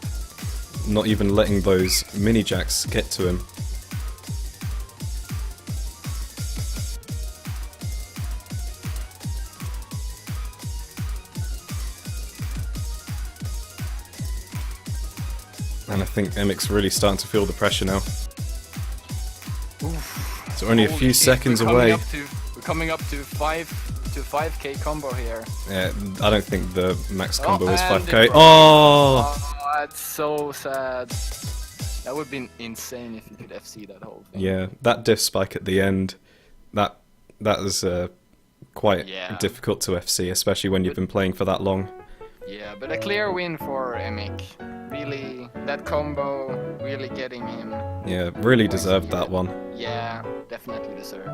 Not even letting those mini jacks get to him. And I think Emik's really starting to feel the pressure now. Oof. So only a few Holy seconds shit, away. We're coming up to 5k combo here. Yeah, I don't think the max combo is and 5k. it Oh! Oh, that's so sad. That would be insane if you could FC that whole thing. Yeah, that diff spike at the end, that is quite difficult to FC, especially when you've been playing for that long. Yeah, but a clear win for Emik. Really, that combo, really getting him. Yeah, really deserved that one. Yeah, definitely deserved.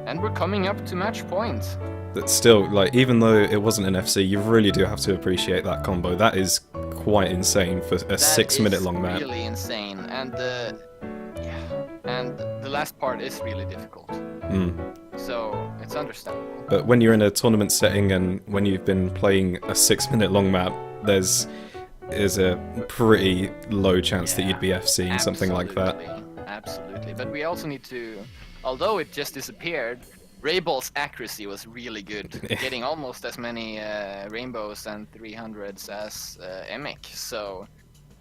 And we're coming up to match point. But still, like, even though it wasn't an FC, you really do have to appreciate that combo. That is quite insane for a 6-minute long map. Really insane, and the last part is really difficult. So it's understandable. But when you're in a tournament setting and when you've been playing a 6-minute long map, there's a pretty low chance that you'd be FCing something like that. Absolutely, but we also need to, although it just disappeared, Raibolt's accuracy was really good, getting almost as many rainbows and 300s as Emik. So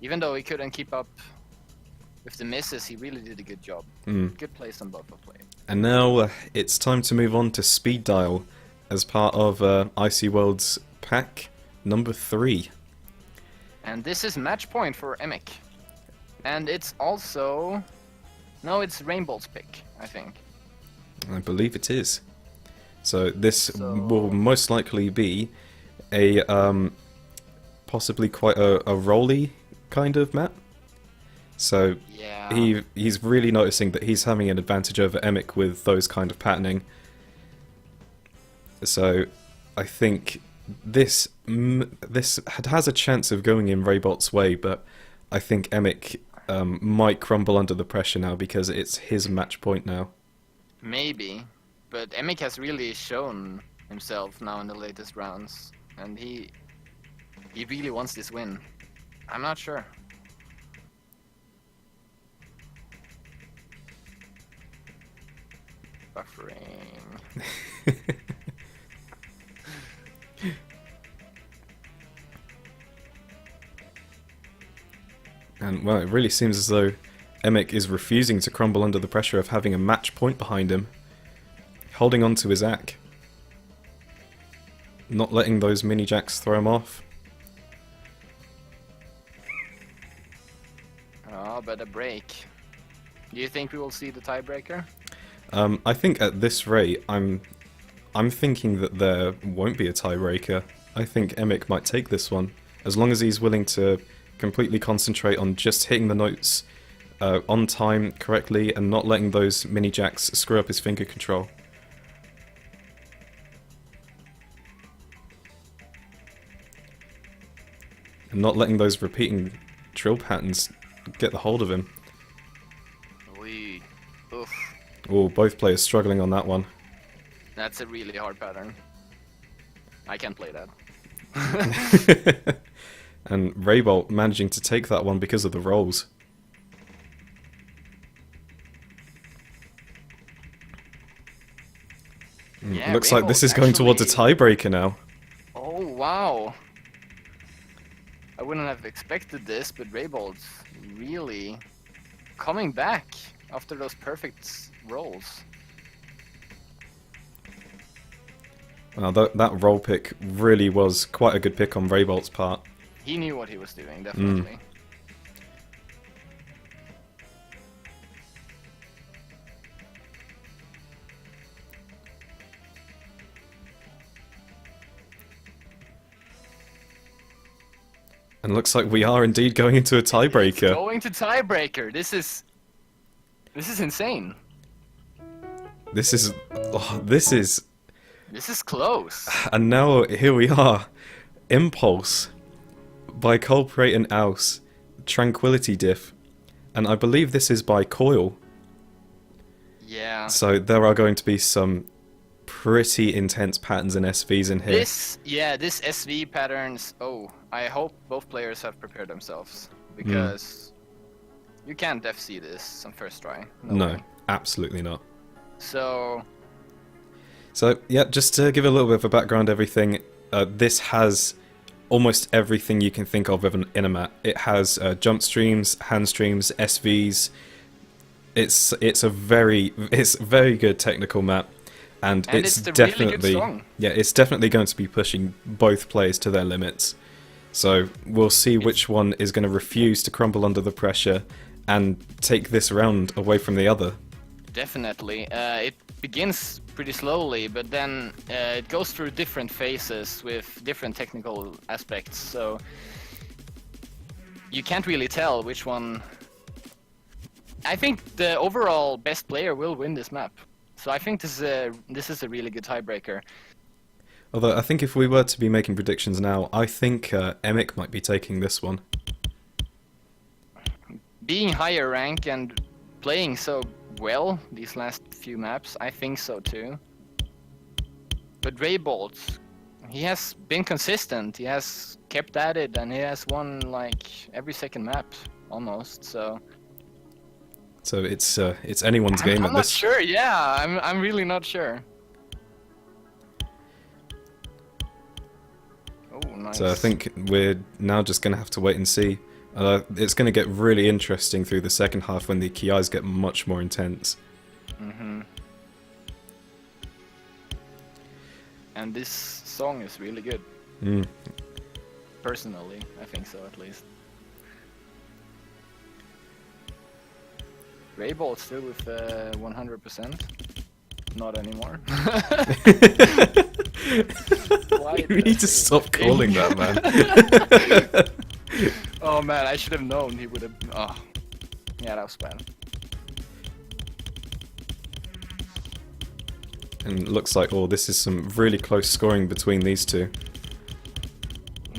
even though he couldn't keep up with the misses, he really did a good job. Good place on both of players. And now it's time to move on to Speed Dial as part of Icy World's pack number 3. And this is match point for Emik. And it's also... No, it's Rainbolt's pick, I think. I believe it is. So this will most likely be a possibly quite a rolly kind of map. So he's really noticing that he's having an advantage over Emik with those kind of patterning. So I think this has a chance of going in Raibolt's way, but I think Emik might crumble under the pressure now because it's his match point now. Maybe, but Emik has really shown himself now in the latest rounds, and he really wants this win. I'm not sure. Buffering. And well, it really seems as though Emik is refusing to crumble under the pressure of having a match point behind him, holding on to his ack, not letting those mini jacks throw him off. Oh, but a break. Do you think we will see the tiebreaker? I think at this rate, I'm thinking that there won't be a tiebreaker. I think Emik might take this one, as long as he's willing to completely concentrate on just hitting the notes on time correctly and not letting those mini jacks screw up his finger control. And not letting those repeating drill patterns get the hold of him. Oof. Oh, both players struggling on that one. That's a really hard pattern. I can't play that. And Raibolt managing to take that one because of the rolls. Yeah, looks like this is going towards a tiebreaker now. Oh, wow. I wouldn't have expected this, but Raibolt's really coming back after those perfect rolls. Well, that roll pick really was quite a good pick on Raibolt's part. He knew what he was doing, definitely. And looks like we are indeed going into a tiebreaker. Going to tiebreaker. This is insane. This is close. And now here we are. Impulse by Culprate and Aus. Tranquility Diff. And I believe this is by Coil. Yeah. So there are going to be some pretty intense patterns and SVs in here. This SV patterns. Oh, I hope both players have prepared themselves because you can't FC this on first try. No, way. absolutely not. So yeah, just to give a little bit of a background, everything. This has almost everything you can think of in a map. It has jump streams, hand streams, SVs. It's a very good technical map. And it's a definitely really good song. Yeah, it's definitely going to be pushing both players to their limits. So we'll see which one is going to refuse to crumble under the pressure and take this round away from the other. Definitely. It begins pretty slowly, but then it goes through different phases with different technical aspects. So you can't really tell which one. I think the overall best player will win this map. So I think this is a really good tiebreaker. Although I think if we were to be making predictions now, I think Emik might be taking this one. Being higher rank and playing so well these last few maps, I think so too. But Raibolt, he has been consistent. He has kept at it, and he has won like every second map almost. So it's anyone's game I'm at not this. sure. Yeah, I'm really not sure. Oh, nice. So I think we're now just going to have to wait and see. It's going to get really interesting through the second half when the KIs get much more intense. And this song is really good. Personally, I think so at least. Raibolt still with 100%. Not anymore. Why You need to stop calling that, man. Oh man, I should have known he would have. Oh, yeah, that was bad. And it looks like, this is some really close scoring between these two.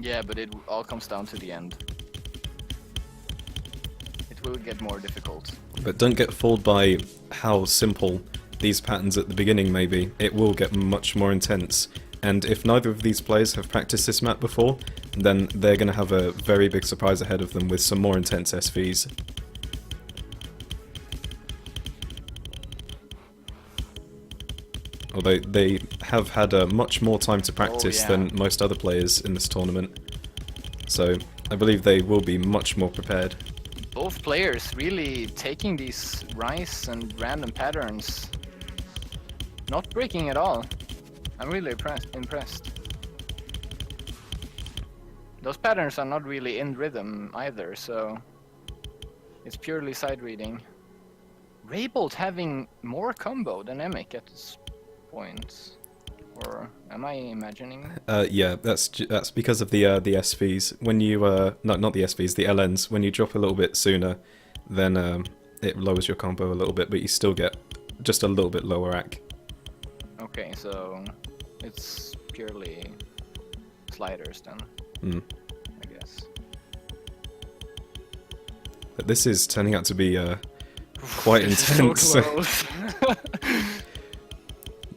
Yeah, but it all comes down to the end. It will get more difficult. But don't get fooled by how simple these patterns at the beginning may be. It will get much more intense. And if neither of these players have practiced this map before, then they're going to have a very big surprise ahead of them with some more intense SVs. Although they have had much more time to practice than most other players in this tournament. So I believe they will be much more prepared. Both players really taking these rise and random patterns, not breaking at all. I'm really impressed. Those patterns are not really in rhythm either, so it's purely side reading. Raibolt having more combo than Emik at this point, or am I imagining? Yeah, that's because of the SVs. When you not the SVs, the LNs. When you drop a little bit sooner, then it lowers your combo a little bit, but you still get just a little bit lower AC. Okay, so it's purely sliders then. I guess. But this is turning out to be quite intense. So close.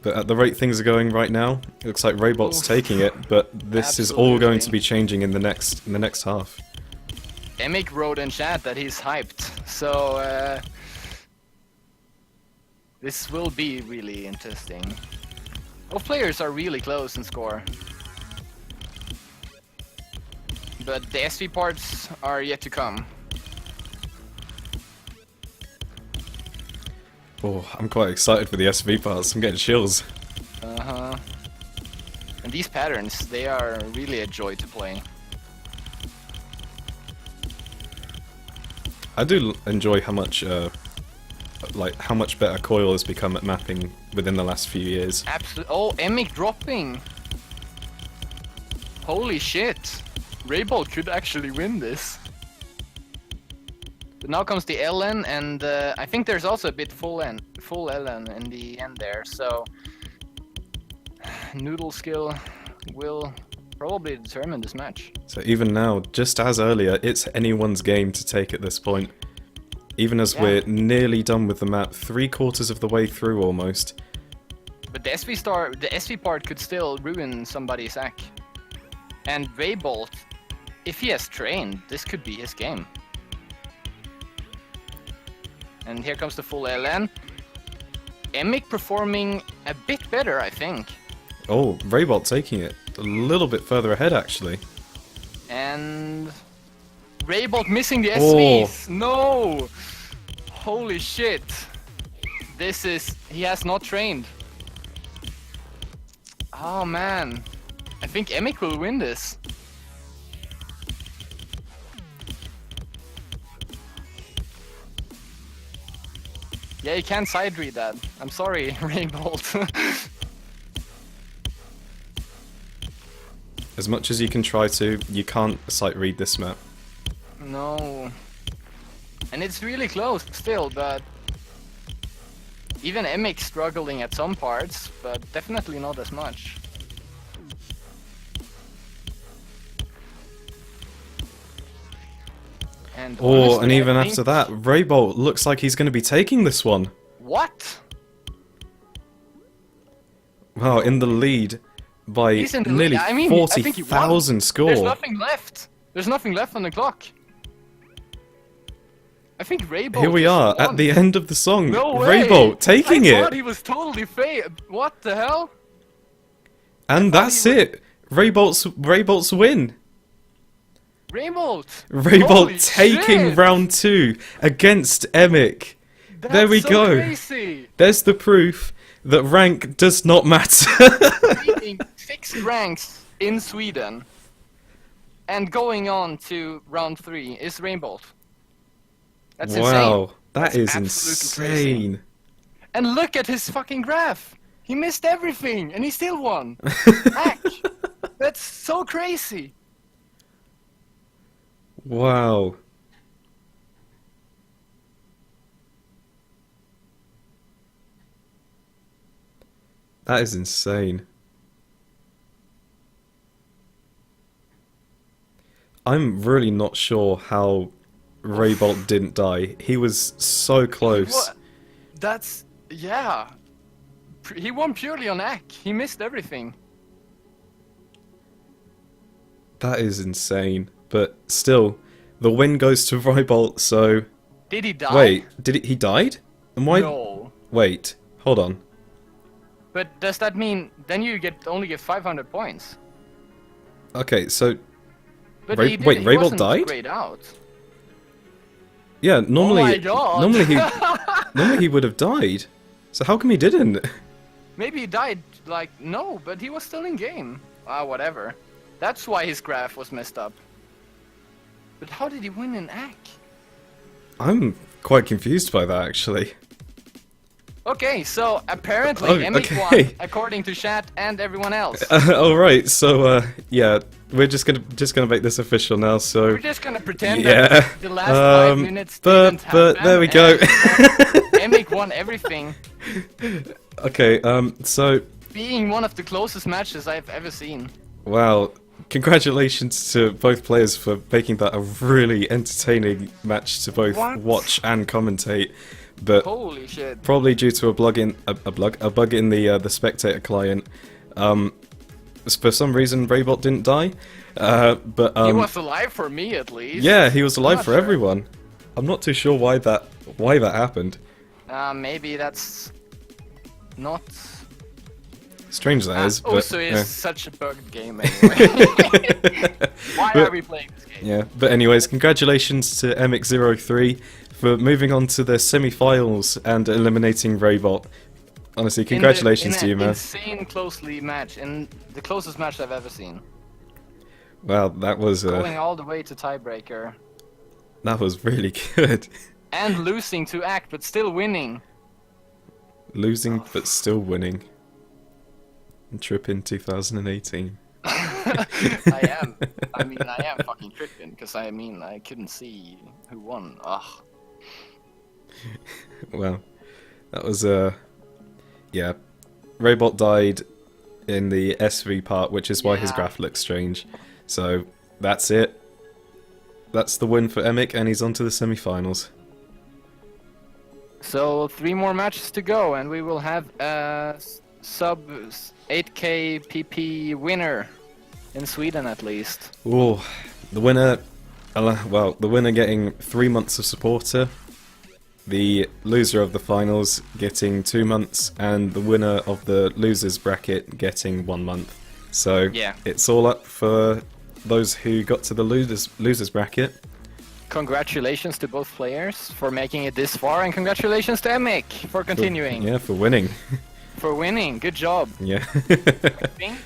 But at the rate things are going right now, it looks like Raibolt's taking it. But this is all going to be changing in the next half. Emik wrote in chat that he's hyped, so this will be really interesting. Both players are really close in score. But the SV parts are yet to come. Oh, I'm quite excited for the SV parts. I'm getting chills. And these patterns, they are really a joy to play. I do enjoy how much how much better Coil has become at mapping within the last few years. Absolutely. Oh, Emik dropping. Holy shit. Raibolt could actually win this. But now comes the LN, and I think there's also a bit full LN in the end there, so Noodle skill will probably determine this match. So even now, just as earlier, it's anyone's game to take at this point. Even as Yeah. we're nearly done with the map, 3/4 of the way through almost. But the SV part could still ruin somebody's act. And Raibolt, if he has trained, this could be his game. And here comes the full LN. Emik performing a bit better, I think. Oh, Raibolt taking it a little bit further ahead, actually. And Raibolt missing the Oh. SVs. No! Holy shit. He has not trained. Oh man. I think Emik will win this. Yeah, you can't side read that. I'm sorry, Raibolt. As much as you can try to, you can't sight read this map. No. And it's really close still, but even Emik struggling at some parts, but definitely not as much. And Oh, honestly, and I even think- after that, Raibolt looks like he's going to be taking this one. What? Wow, in the lead by He's in the nearly lead. I mean, I think he won. 40,000 score. There's nothing left. There's nothing left on the clock. I think Raibolt Here we just are, won. at the end of the song. No way! Raibolt taking I thought it! he was totally fake. What the hell? And that's he was- it! Raibolt's win! Raibolt! Raibolt Holy taking shit! round 2 against Emik. That's There we so go. Crazy. There's the proof that rank does not matter. Beating 6 ranks in Sweden and going on to round 3 is Raibolt. That's insane. Wow, that That's is absolutely crazy. insane. And look at his fucking graph. He missed everything and he still won. Heck, that's so crazy. Wow. That is insane. I'm really not sure how Raibolt didn't die. He was so close. What? That's yeah. He won purely on Ack. He missed everything. That is insane. But still, the win goes to Raibolt, so... Did he die? Wait, he died? And why... No. Wait, hold on. But does that mean then you only get 500 points? Okay, so... But Wait, he Raibolt wasn't died? grayed out. Yeah, normally... Oh my god! normally he would have died. So how come he didn't? Maybe he died, like, no, but he was still in game. Ah, whatever. That's why his graph was messed up. But how did he win in Ack? I'm quite confused by that, actually. Okay, so apparently Oh, Emik okay. won, according to chat and everyone else. Alright, so, yeah, we're just gonna make this official now, so... We're just gonna pretend Yeah, that the last 5 minutes didn't but happen. there we go. and Emik won everything, Okay, so, being one of the closest matches I've ever seen. wow, congratulations to both players for making that a really entertaining match to both What? watch and commentate. But Holy shit. probably due to a bug in the spectator client, for some reason Raibolt didn't die. But He was alive for me at least. yeah, he was alive Not for sure. everyone. I'm not too sure why that happened. Maybe that's not... Strange that is, but also is yeah. such a bugged game anyway. Why are we playing this game? Yeah, but anyways, congratulations to Emik03 for moving on to the semi-finals and eliminating Raibolt. Honestly, congratulations to you, man. Insane closely match, in the closest match I've ever seen. Wow, that was Going all the way to tiebreaker. really good. And losing to Act, but still winning. Losing but still winning. Trip in 2018. I am fucking tripping, because I couldn't see who won. Ugh. Well, that was yeah. Raibolt died in the SV part, which is why his Yeah. graph looks strange. So that's it. That's the win for Emik, and he's on to the semi-finals. So 3 more matches to go, and we will have a sub 8K PP winner in Sweden at least. Ooh, the winner. Well, the winner getting 3 months of supporter, the loser of the finals getting 2 months, and the winner of the losers bracket getting 1 month. So Yeah. it's all up for those who got to the losers bracket. Congratulations to both players for making it this far, and congratulations to Emik for continuing. Yeah, for winning. For winning. Good job. Yeah. I think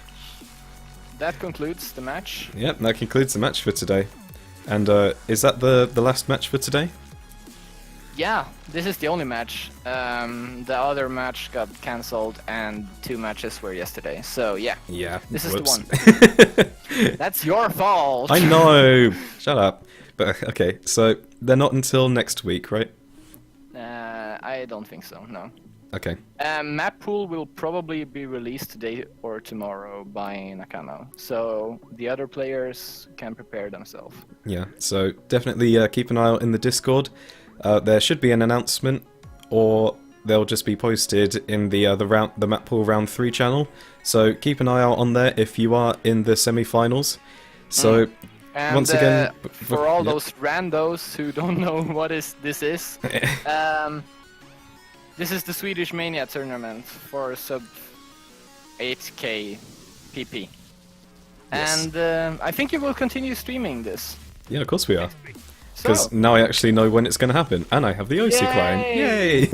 that concludes the match. Yep, that concludes the match for today. And is that the last match for today? Yeah, this is the only match. The other match got cancelled, and 2 matches were yesterday. So yeah, Yeah. this is whoops. the one. That's your fault. I know. Shut up. But okay, so they're not until next week, right? I don't think so. No. Okay. Map pool will probably be released today or tomorrow by Nakano, so the other players can prepare themselves. Yeah. So definitely keep an eye out in the Discord. There should be an announcement, or they'll just be posted in the map pool round 3 channel. So keep an eye out on there if you are in the semi-finals. So. And once again, for all yep. those randos who don't know what this is, this is the Swedish Mania tournament for sub 8K PP. Yes. And I think you will continue streaming this. Yeah, of course we are. So, Because now I actually know when it's going to happen, and I have the OC client. Yay!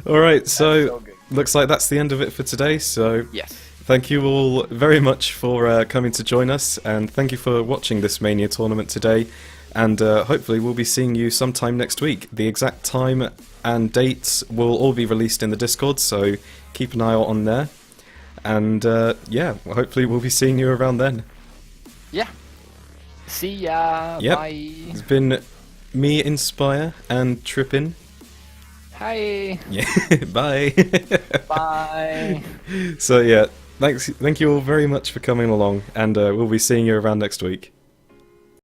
Alright, so good. looks like that's the end of it for today, so Yes. thank you all very much for coming to join us, and thank you for watching this Mania tournament today, and hopefully we'll be seeing you sometime next week. The exact time and dates will all be released in the Discord, so keep an eye out on there, and yeah, hopefully we'll be seeing you around then. Yeah. See ya. Yep. Bye. It's been me, Inspire, and Trippin. Hi. Yeah, bye. Bye. So yeah, thank you all very much for coming along, and we'll be seeing you around next week.